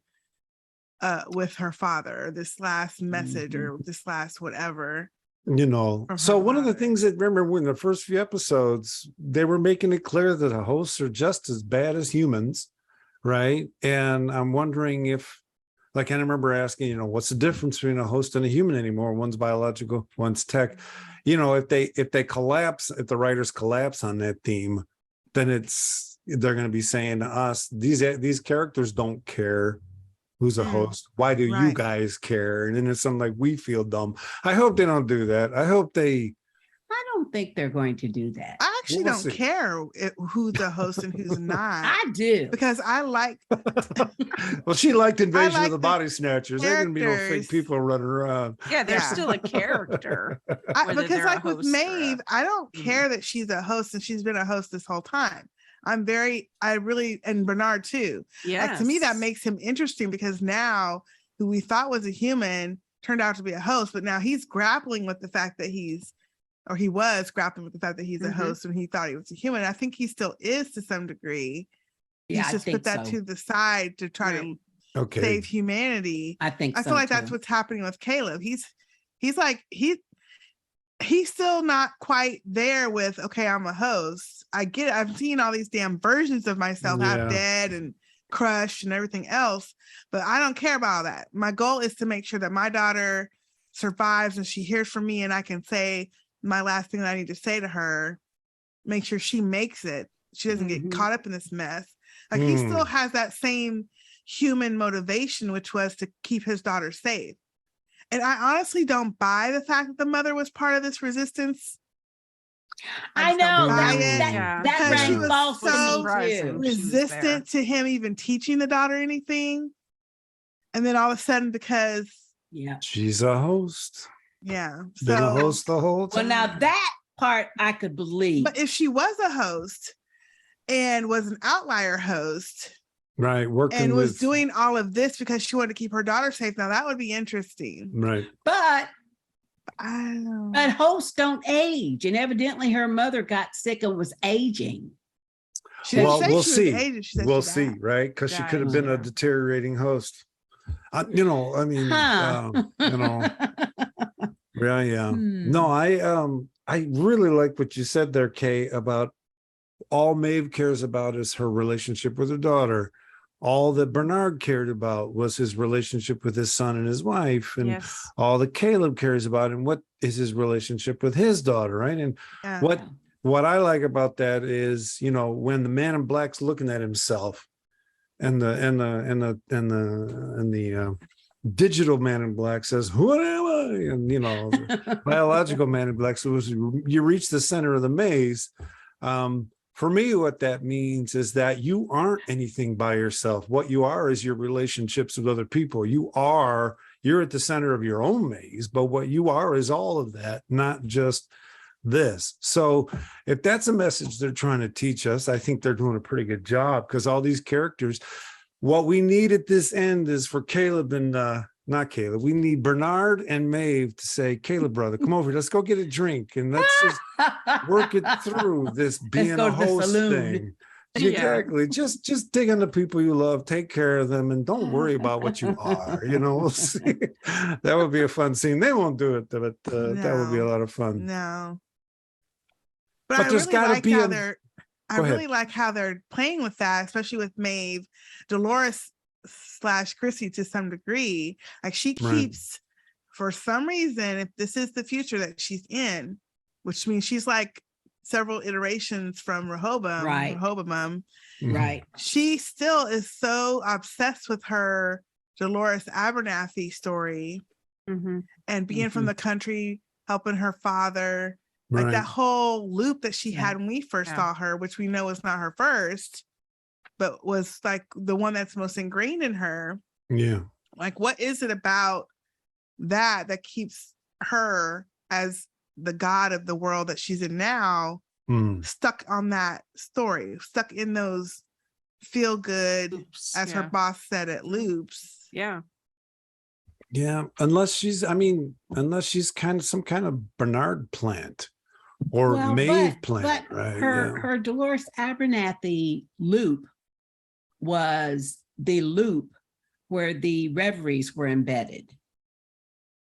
with her father, this last message, or this last whatever. You know, From so her one of the father. things that, remember, in the first few episodes, they were making it clear that the hosts are just as bad as humans, right? And I'm wondering if, like, I remember asking, what's the difference between a host and a human anymore? One's biological, one's tech. If they collapse, if the writers collapse on that theme, then they're going to be saying to us, these characters don't care who's a host. Why do you Right. guys care? And then it's something like, we feel dumb. I hope they don't do that. I hope they. I don't think they're going to do that. I actually We'll don't see. care who's the host and who's not, I do. because I like Well, she liked Invasion like of the the Body Snatchers. There can be no fake characters. people running around. Yeah, they're Yeah. still a character. whether because they're a like with host or Maeve, I don't Mhm. care that she's a host, and she's been a host this whole time. And Bernard too. Yeah. Like, to me, that makes him interesting, because now who we thought was a human turned out to be a host, but now he's grappling with the fact that he was grappling with the fact that he's a Mhm. host, and he thought he was a human. I think he still is to some degree. Yeah, He's I just think put that so. to the side to try Right. to Okay. save humanity. I think I so feel like too. that's what's happening with Caleb. He's like he's still not quite there with, okay, I'm a host. I get it. I've seen all these damn versions of myself, Yeah. half dead and crushed and everything else, but I don't care about all that. My goal is to make sure that my daughter survives and she hears from me, and I can say my last thing that I need to say to her, make sure she makes it. She doesn't Mhm. get caught up in this mess. Like, he still has that same human motivation, which was to keep his daughter safe. And I honestly don't buy the fact that the mother was part of this resistance. I just don't know buy that it, that because rang she was false to so me surprising. too. She was resistant to him even teaching the daughter anything. And then all of a sudden, because Yeah. She's a host. yeah, Been a so host the whole Well, time. now that part I could believe. but if she was a host and was an outlier host Right. Working and was with. doing all of this because she wanted to keep her daughter safe, now that would be interesting. Right. But I don't know. but hosts don't age, and evidently her mother got sick and was aging. She didn't Well, say we'll she was see. aged, she said We'll she see, died. right? Because she could have Died, been a yeah. deteriorating host. I mean, Huh. yeah. Hmm. No, I really like what you said there, Kay, about all Maeve cares about is her relationship with her daughter. All that Bernard cared about was his relationship with his son and his wife, and Yes. all that Caleb cares about, and what is his relationship with his daughter, right? And Yeah. what I like about that is, when the man in black's looking at himself, and the digital man in black says, "What am I?" And, you know, the biological man would be like, so as you reach the center of the maze. For me, what that means is that you aren't anything by yourself. What you are is your relationships with other people. You're at the center of your own maze, but what you are is all of that, not just this. So if that's a message they're trying to teach us, I think they're doing a pretty good job, because all these characters, what we need at this end is for Caleb and not Caleb, we need Bernard and Maeve to say, Caleb, brother, come over, let's go get a drink and let's just work it through this being a host thing. Exactly. Just dig into people you love, take care of them, and don't worry about what you are. You know, we'll see. That would be a fun scene. They won't do it, but that would be a lot of fun. No. But I there's really got to like be how I really like how they're playing with that, especially with Maeve, Dolores / Chrissy to some degree. Like she keeps, for some reason, if this is the future that she's in, which means she's like several iterations from Rehoboam, right. She still is so obsessed with her Dolores Abernathy story and being from the country, helping her father, like that whole loop that she had when we first saw her, which we know is not her first, but was like the one that's most ingrained in her. Yeah. Like, what is it about that keeps her as the god of the world that she's in now stuck on that story, stuck in those feel good loops, as her boss said it, loops. Yeah. Unless she's kind of some kind of Bernard plant or Maeve plant, but right? Her Dolores Abernathy loop was the loop where the reveries were embedded.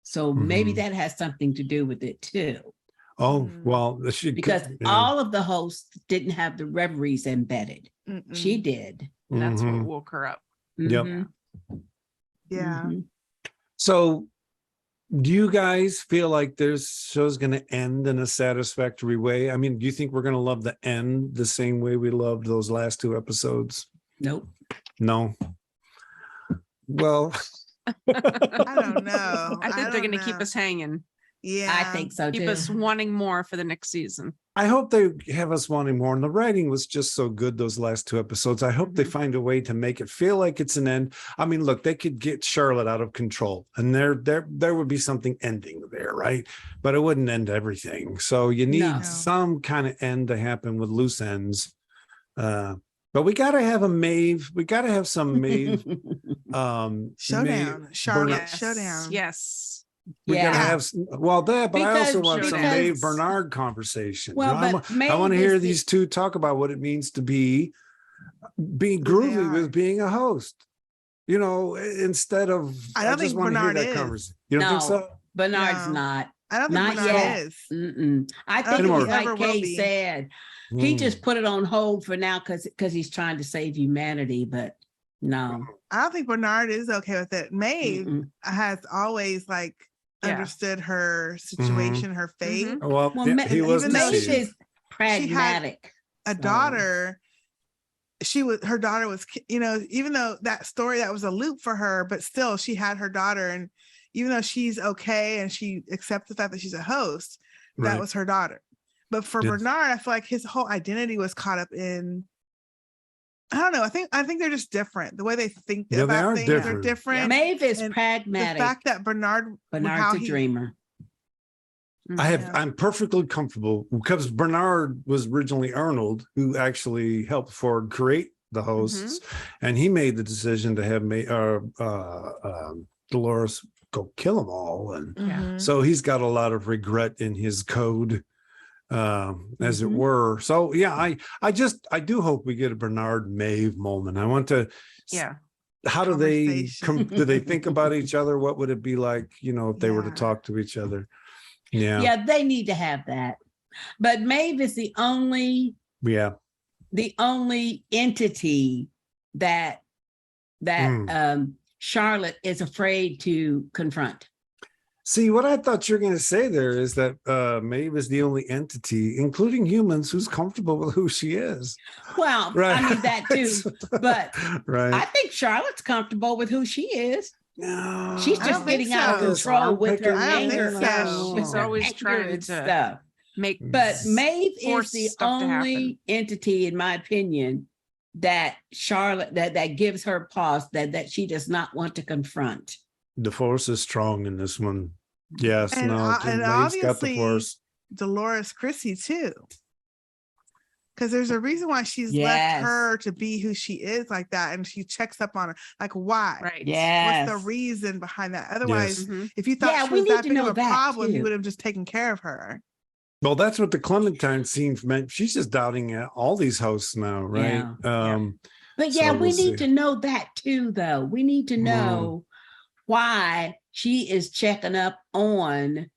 So maybe that has something to do with it too. Oh, well, because all of the hosts didn't have the reveries embedded. She did. That's what woke her up. Yep. Yeah. So do you guys feel like this show's going to end in a satisfactory way? I mean, do you think we're going to love the end the same way we loved those last 2 episodes? Nope. No. Well, I don't know. I think they're going to keep us hanging. Yeah, I think so too. Keep us wanting more for the next season. I hope they have us wanting more. And the writing was just so good those last 2 episodes. I hope they find a way to make it feel like it's an end. I mean, look, they could get Charlotte out of control and there would be something ending there, right? But it wouldn't end everything. So you need some kind of end to happen with loose ends. But we got to have a Maeve. We got to have some Maeve showdown. Charlotte showdown. Yes. We're gonna have but I also want some Maeve Bernard conversation. Well, I want to hear these two talk about what it means to be groovy with being a host. You know, instead of I don't think Bernard is. Conversation. You don't think so? Bernard's not. I don't think Bernard is. I think it's like Kay said. He just put it on hold for now because he's trying to save humanity, but no. I don't think Bernard is okay with it. Maeve has always understood her situation, her fate. Well, he was Maeve is pragmatic. A daughter, her daughter was, even though that story, that was a loop for her, but still she had her daughter. And even though she's okay and she accepts the fact that she's a host, that was her daughter. But for Bernard, I feel like his whole identity was caught up in, I don't know. I think they're just different. The way they think about things are different. Maeve is pragmatic. The fact that Bernard's a dreamer. I'm perfectly comfortable because Bernard was originally Arnold, who actually helped Ford create the hosts, and he made the decision to have Dolores go kill them all, and so he's got a lot of regret in his code. As it were. So I do hope we get a Bernard Maeve moment. I want to how do they do they think about each other? What would it be like, if they were to talk to each other? They need to have that. But Maeve is the only entity that Charlotte is afraid to confront. See, what I thought you were going to say there is that Maeve is the only entity, including humans, who's comfortable with who she is. Well, I mean that too, but I think Charlotte's comfortable with who she is. No, She's I just don't think getting out of so. control with her I don't think anger. so. She's always anger trying and to stuff. make But Maeve is force the stuff to happen. only entity, in my opinion, that Charlotte that gives her pause that she does not want to confront. the force is strong in this one. Yes, And, no, and Maeve's got the obviously force. Dolores Chrissy too. Because there's a reason why she's Yes. left her to be who she is like that, and she checks up on her. Like, why? Right. Yes. What's the reason behind that? Otherwise, Mhm. if you thought Yeah, she we was need that to big of know a that, problem, too. you would have just taken care of her. Well, that's what the Clementine scene meant. She's just doubting all these hosts now, right? Yeah. But yeah, So we we'll need see. to know that too, though. We need to know why she is checking up on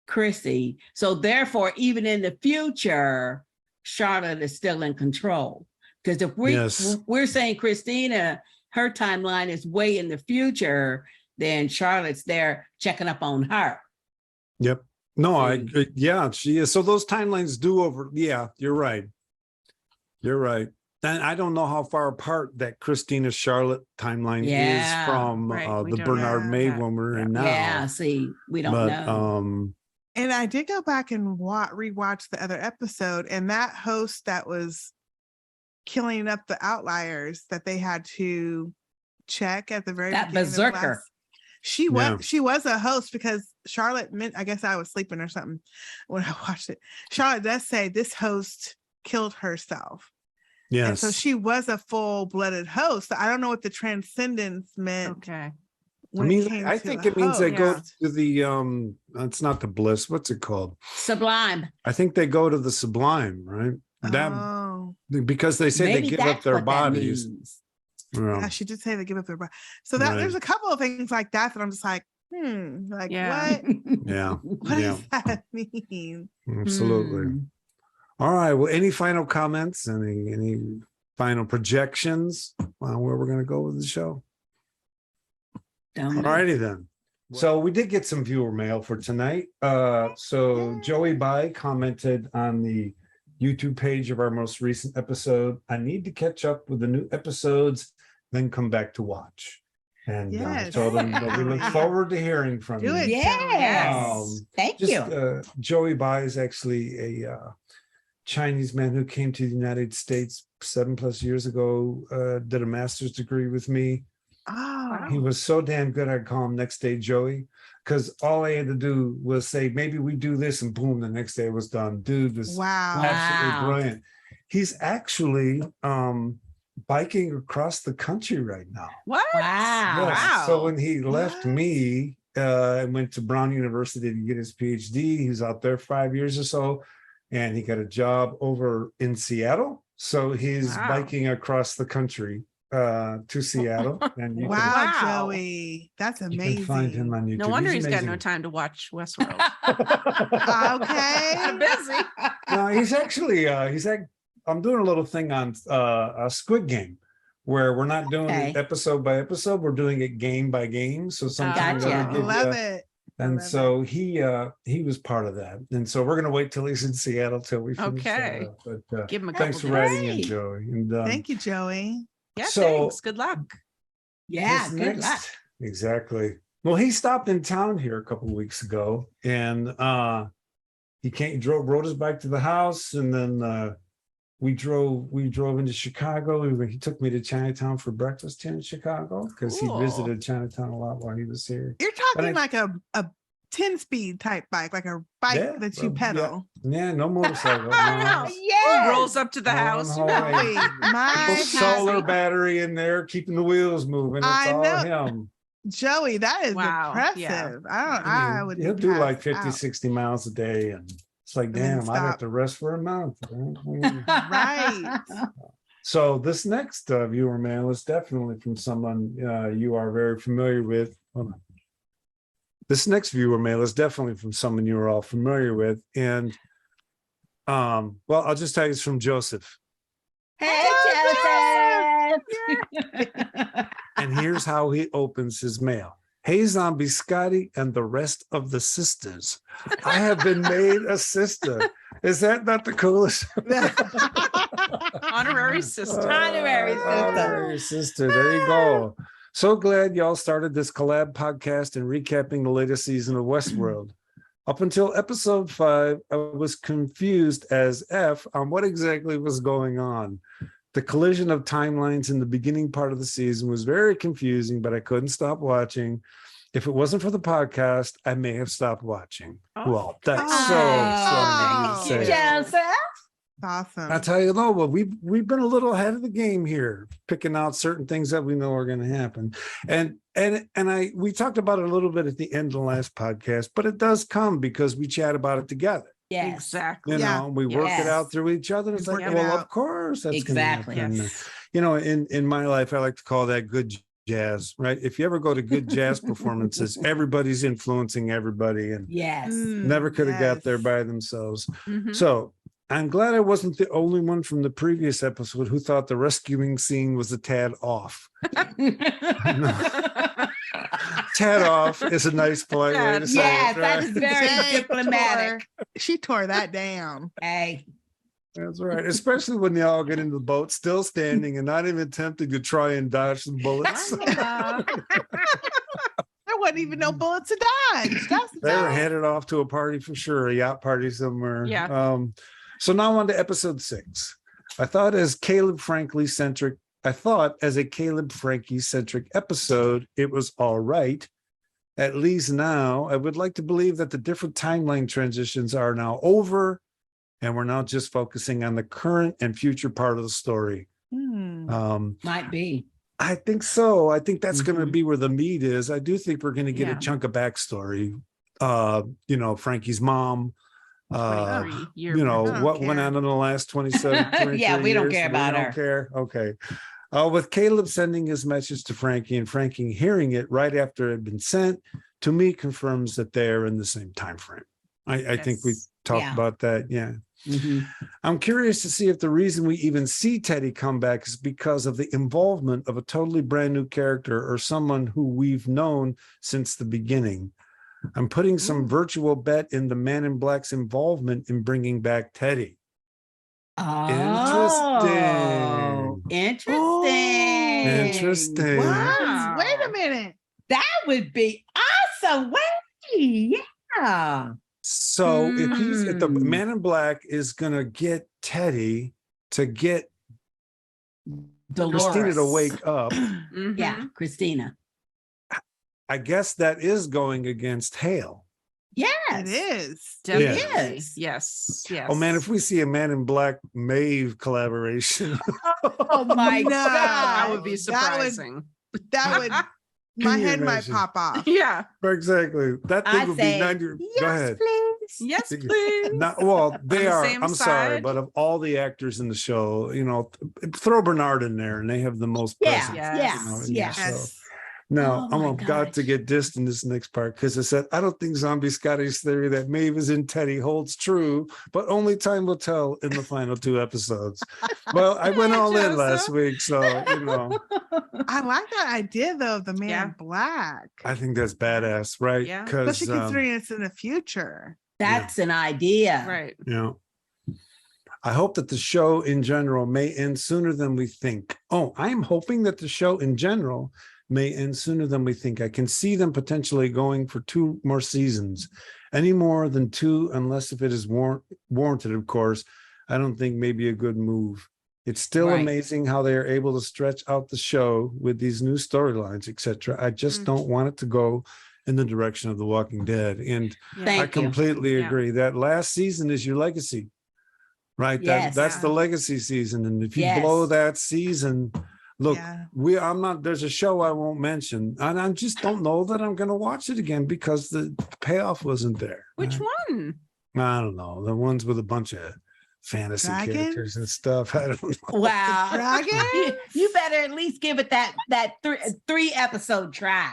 Chrissy. So therefore, even in the future, Charlotte is still in control. Because if we're saying Christina, her timeline is way in the future, then Charlotte's there checking up on her. Yep. No, yeah, she is. So those timelines do over. Yeah, you're right. You're right. And I don't know how far apart that Christina Charlotte timeline is from Right. the Bernard know May that. one we're in now. Yeah, see, we don't know. And I did go back and rewatch the other episode, and that host that was killing up the outliers that they had to check at the very That beginning of the berserker. last- she was a host, because Charlotte meant, I guess I was sleeping or something when I watched it. Charlotte does say this host killed herself. Yes. And so she was a full-blooded host. I don't know what the transcendence meant. Okay. When it came I to think the it means they go host. to the it's not the bliss. What's it called? Sublime. I think they go to the sublime, right? Oh. Because they say Maybe they give up that's their what that bodies. means. Yeah, she did say they give up their body. So that Right. there's a couple of things like that I'm just like, like Yeah. what? Yeah. What Yeah. does that mean? Absolutely. Hmm. All right. Well, any final comments? Any final projections on where we're going to go with the show? Don't All know. righty then. So we did get some viewer mail for tonight. So Joey Bai commented on the YouTube page of our most recent episode. I need to catch up with the new episodes, then come back to watch. And Yes. told him that we look forward to hearing from Do you. it. Yes. Thank you. Joey Bai is actually a Chinese man who came to the United States 7+ years ago, did a master's degree with me. Oh, He was so damn good, I'd call him next day Joey, because all I had to do was say, maybe we do this, and boom, the next day it was done. Dude was wow. absolutely Wow. brilliant. He's actually biking across the country right now. What? Wow. Yes. Wow. So when he left What? me and went to Brown University to get his PhD, he was out there 5 years or so, and he got a job over in Seattle. So he's Wow. biking across the country to Seattle. And you Wow, Wow. Joey. That's can amazing. find him on YouTube. No wonder he's got amazing. no time to watch Westworld. Okay. Busy. No, he's actually I'm doing a little thing on a Squid Game, where we're not doing Okay. it episode by episode, we're doing it game by game. So sometimes Gotcha. I'll give Love you, it. and love so he was part of that. And so we're gonna wait till he's in Seattle till we finish that Okay. up. But Give him a couple thanks for days. writing in, Great. Joey. And Thank you, Joey. Yeah, So- thanks. Good luck. Yeah, this good luck. Exactly. Well, he stopped in town here a couple of weeks ago, and he rode his bike to the house, and then we drove into Chicago. He took me to Chinatown for breakfast here in Chicago, because he Cool. visited Chinatown a lot while he was here. You're talking But like a 10-speed type bike, like a bike Yeah, that you yeah. pedal. Yeah, no motorcycle. Oh, no. yeah. Rolls up to the No, house. no. Joey, my Little solar happy- battery in there, keeping the wheels moving. It's I all know. him. Joey, that is Wow, impressive. yeah. I would He'll do like 50, pass out. 60 miles a day. And it's like, And then damn, I got stop. to rest for a month. Right. So this next viewer mail is definitely from someone you are very familiar with. Hold on. This next viewer mail is definitely from someone you are all familiar with. And well, I'll just tell you it's from Joseph. Hey, Joseph. And here's how he opens his mail. Hey, Zombie Scotty and the rest of the sisters. I have been made a sister. Is that not the coolest? Honorary sister. Honorary sister. Honorary sister. There you go. So glad y'all started this collab podcast and recapping the latest season of Westworld. Up until episode 5, I was confused as F on what exactly was going on. The collision of timelines in the beginning part of the season was very confusing, but I couldn't stop watching. If it wasn't for the podcast, I may have stopped watching. Oh. Well, that's Oh. so Thank you, sad. Joseph. Awesome. I tell you though, well, we've been a little ahead of the game here, picking out certain things that we know are going to happen, and we talked about it a little bit at the end of the last podcast, but it does come because we chat about it together. Yes. Exactly. You know, we work it Yes. out through each other. It's like, Work it well, out. of course, that's Exactly. Gonna happen. Yes. You know, in my life, I like to call that good jazz, right? If you ever go to good jazz performances, everybody's influencing everybody, and Yes. never could have got there Yes. by themselves. Mhm. So I'm glad I wasn't the only one from the previous episode who thought the rescuing scene was a tad off. Tad off is a nice, polite way to say Yes, it. that Right? is very Jay diplomatic. She tore that down. Hey. That's right. Especially when they all get into the boat, still standing and not even attempting to try and dodge some bullets. There wasn't even no bullets to dodge. That's They were dope. headed off to a party for sure, a yacht party somewhere. Yeah. So now on to episode 6. I thought as a Caleb Frankie centric episode, it was all right. At least now, I would like to believe that the different timeline transitions are now over, and we're now just focusing on the current and future part of the story. Might be. I think so. I think that's going to Mhm. be where the meat is. I do think we're going to get Yeah. a chunk of backstory. You know, Frankie's mom. 23 year You know, I don't what went care. on in the last 27, 23 Yeah, we don't years. care about we her. don't care. Okay. With Caleb sending his message to Frankie and Frankie hearing it right after it had been sent, to me confirms that they're in the same time frame. I think we Yes. talked Yeah. about that. Yeah. Mhm. I'm curious to see if the reason we even see Teddy come back is because of the involvement of a totally brand new character or someone who we've known since the beginning. I'm putting some virtual bet in the Man in Black's involvement in bringing back Teddy. Oh, interesting. Interesting. Wow. Wait a minute. That would be awesome. Wait. Yeah. So if the Hmm. Man in Black is gonna get Teddy to get Dolores. Christina to wake up, Mhm. Yeah, Christina. I guess that is going against Hale. Yes. It is. Definitely. Yes. Yes. Yes. Oh man, if we see a Man in Black Maeve collaboration, Oh my No. that God. would be That would- surprising. That would my you head might imagine? pop off. Yeah. exactly. That thing I would say, be 90. Go yes, ahead. please. Yes, Think- please. Not, well, they the are. same I'm sorry, side. but of all the actors in the show, you know, throw Bernard in there, and they have the most Yeah. presence. Yes. you know, in the Yes. show. Yes. Now, Oh I'm my about to gosh. get dissed in this next part because I said I don't think Zombie Scotty's theory that Maeve is in Teddy holds true, but only time will tell in the final 2 episodes. Well, I went all in last Joseph. week, so you know, I like that idea though of the Man Yeah. in Black. I think that's badass, right? Yeah. Because Especially considering it's in the future. That's an idea. Right. you know, I hope that the show in general may end sooner than we think. Oh, I'm hoping that the show in general may end sooner than we think. I can see them potentially going for 2 more seasons, any more than 2, unless if it is warranted, of course. I don't think maybe a good move. It's still Right. amazing how they are able to stretch out the show with these new storylines, etc. I just don't want it to go in the direction of The Walking Dead. And Yeah. Thank I you. completely Yeah. agree. That last season is your legacy, right? Yes. That's the Yeah. legacy season. And if you Yes. blow that season, look, Yeah. I'm not, there's a show I won't mention, and I just don't know that I'm going to watch it again because the payoff wasn't there. Which one? I don't know. The ones with a bunch of fantasy Dragons? characters and stuff. I don't know. Wow. Dragon? You better at least give it that three episode try.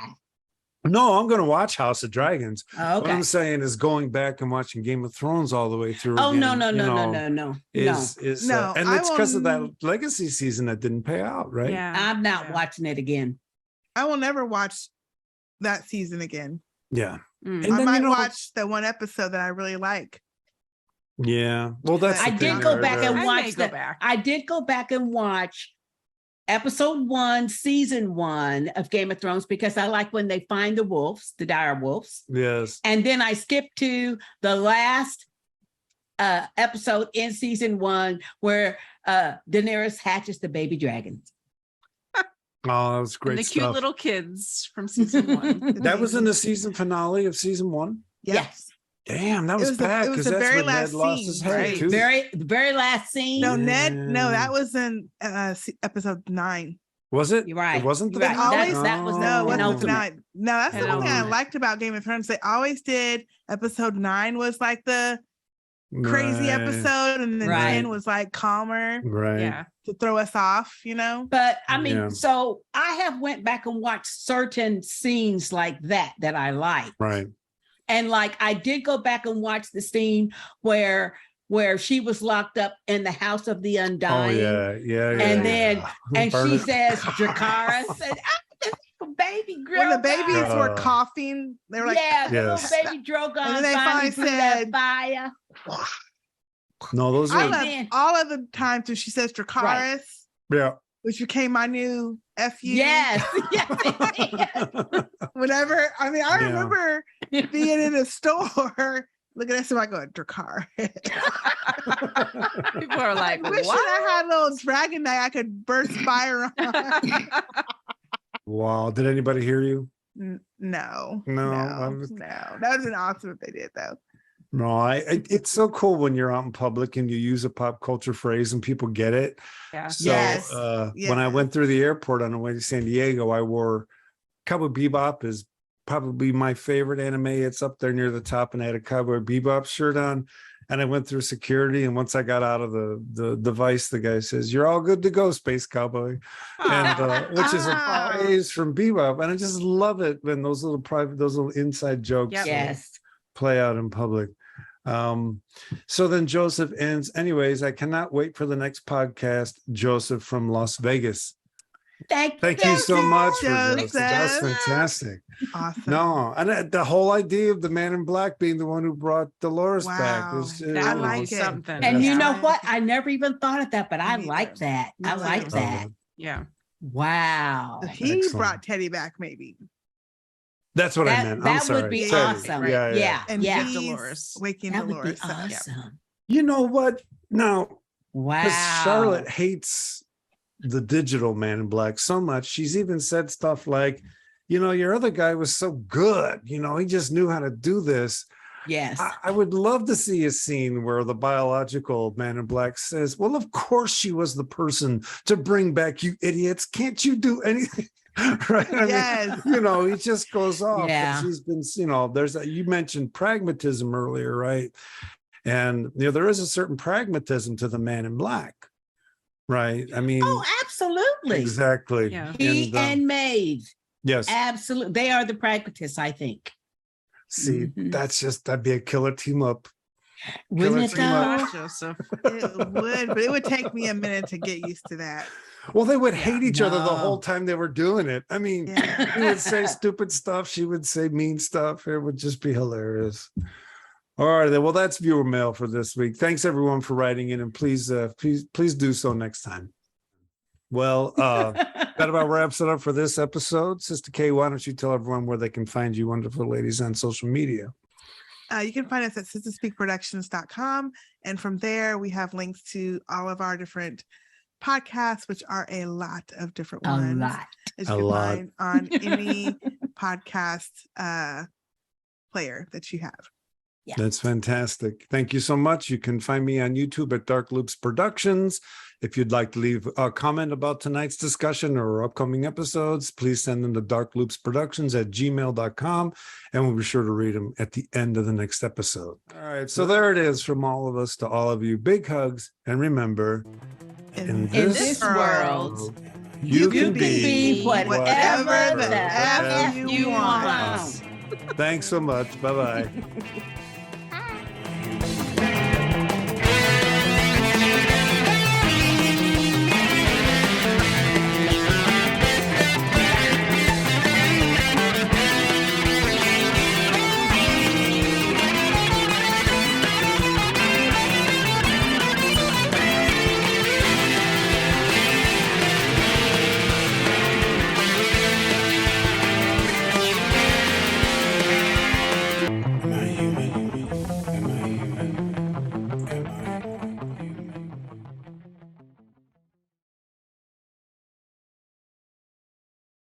No, I'm going to watch House of Dragons. What Okay. I'm saying is going back and watching Game of Thrones all the way through. Oh, no, again, no, you no, no, know, no, no. Is No, and I it's because of that will- legacy season that didn't pay out, right? Yeah. I'm not Yeah. watching it again. I will never watch that season again. Yeah. Mm. And I then, might you know, watch the one episode that I really like. Yeah. Well, that's I the did thing go there, back there. and I watch may go the- back. I did go back and watch episode 1, season 1 of Game of Thrones, because I like when they find the wolves, the dire wolves. Yes. And then I skipped to the last episode in season 1 where Daenerys hatches the baby dragons. Oh, that was great And the stuff. cute little kids from season 1. That was in the season finale of season 1? Yep. Yes. Damn, that was bad because that's very when Ned last lost scene, his head right? too. The very last scene. No, Ned. No, Yeah. that was in episode 9. Was it? You're right. It wasn't the You're right. always- that was No, it wasn't penultimate. 9. No, that's the one thing I Penultimate. liked about Game of Thrones. They always did episode 9 was like the crazy Right, episode, and then Right. 10 was like calmer Right. Yeah. to throw us off, you know? But I mean, Yeah. so I have went back and watched certain scenes like that I like. Right. And like I did go back and watch the scene where she was locked up in the house of the Oh undying. yeah. And then and Burn she it. says, Dracarys said, I'm just a baby girl. When the babies guy." were coughing, they were like, yeah, the Yes. little baby Drogon And then they finally finally threw that said- fire. No, those I are love then- all of the times when she says Dracarys, yeah. which became my new FU. Yes. yes. Whenever, I mean, I Yeah. remember being in a store looking at somebody going, Dracarys. People are like, I wish what? that I had a little dragon that I could burst fire on. Wow. Did anybody hear you? No. No, No. I'm- No. That would have been awesome if they did, though. No, it's so cool when you're out in public and you use a pop culture phrase and people get it. Yeah. So Yes. when I went through the airport on the way to San Diego, I wore Cowboy Bebop is probably my favorite anime. It's up there near the top, and I had a Cowboy Bebop shirt on. And I went through security, and once I got out of the device, the guy says, "You're all good to go, Space Cowboy," and which is a Ah. phrase from Bebop, and I just love it when those little inside jokes Yep. Yes. play out in public. So then Joseph ends. Anyways, I cannot wait for the next podcast. Joseph from Las Vegas. Thank you so much for Joseph. That's Joseph. fantastic. Awesome. No, and the whole idea of the man in black being the one who brought Dolores back Wow. is That I would like be it. something. And you Yeah. know what? I never even thought of that, but I Me like either. that. I Me like too. that. Yeah. Wow. So he Excellent. brought Teddy back, maybe. That's what I meant. I'm That sorry. would be Teddy. awesome. Yeah. Yeah. And Yeah. he's Dolores. waking That would be Dolores up. awesome. You know what? Now, Wow. because Charlotte hates the digital man in black so much, she's even said stuff like, your other guy was so good. He just knew how to do this. Yes. I would love to see a scene where the biological man in black says, well, of course she was the person to bring back, you idiots. Can't you do anything? Right? Yes. He just goes off. Yeah. And she's been, you mentioned pragmatism earlier, right? And, there is a certain pragmatism to the man in black, right? I mean, Oh, absolutely. exactly. Yeah. He and Maeve. yes. Absolutely. They are the pragmatists, I think. See, Mhm. that'd be a killer team up. Wouldn't it team up. though? Joseph. It would, but it would take me a minute to get used to that. Well, they would hate each other the No. whole time they were doing it. I mean, Yeah. he would say stupid stuff. She would say mean stuff. It would just be hilarious. All right, then. Well, that's viewer mail for this week. Thanks everyone for writing in, and please do so next time. Well, that about wraps it up for this episode. Sistah Kay, why don't you tell everyone where they can find you wonderful ladies on social media? You can find us at sistahspeakproductions.com. And from there, we have links to all of our different podcasts, which are a lot of different A ones. lot. As A you can lot. find on any podcast player that you have. Yeah. That's fantastic. Thank you so much. You can find me on YouTube at Dark Loops Productions. If you'd like to leave a comment about tonight's discussion or upcoming episodes, please send them to darkloopsproductions@gmail.com, and we'll be sure to read them at the end of the next episode. All right, so there it is from all of us to all of you. Big hugs, and remember, in this world, you You can be whatever the F F you you want. want. Thanks so much. Bye-bye.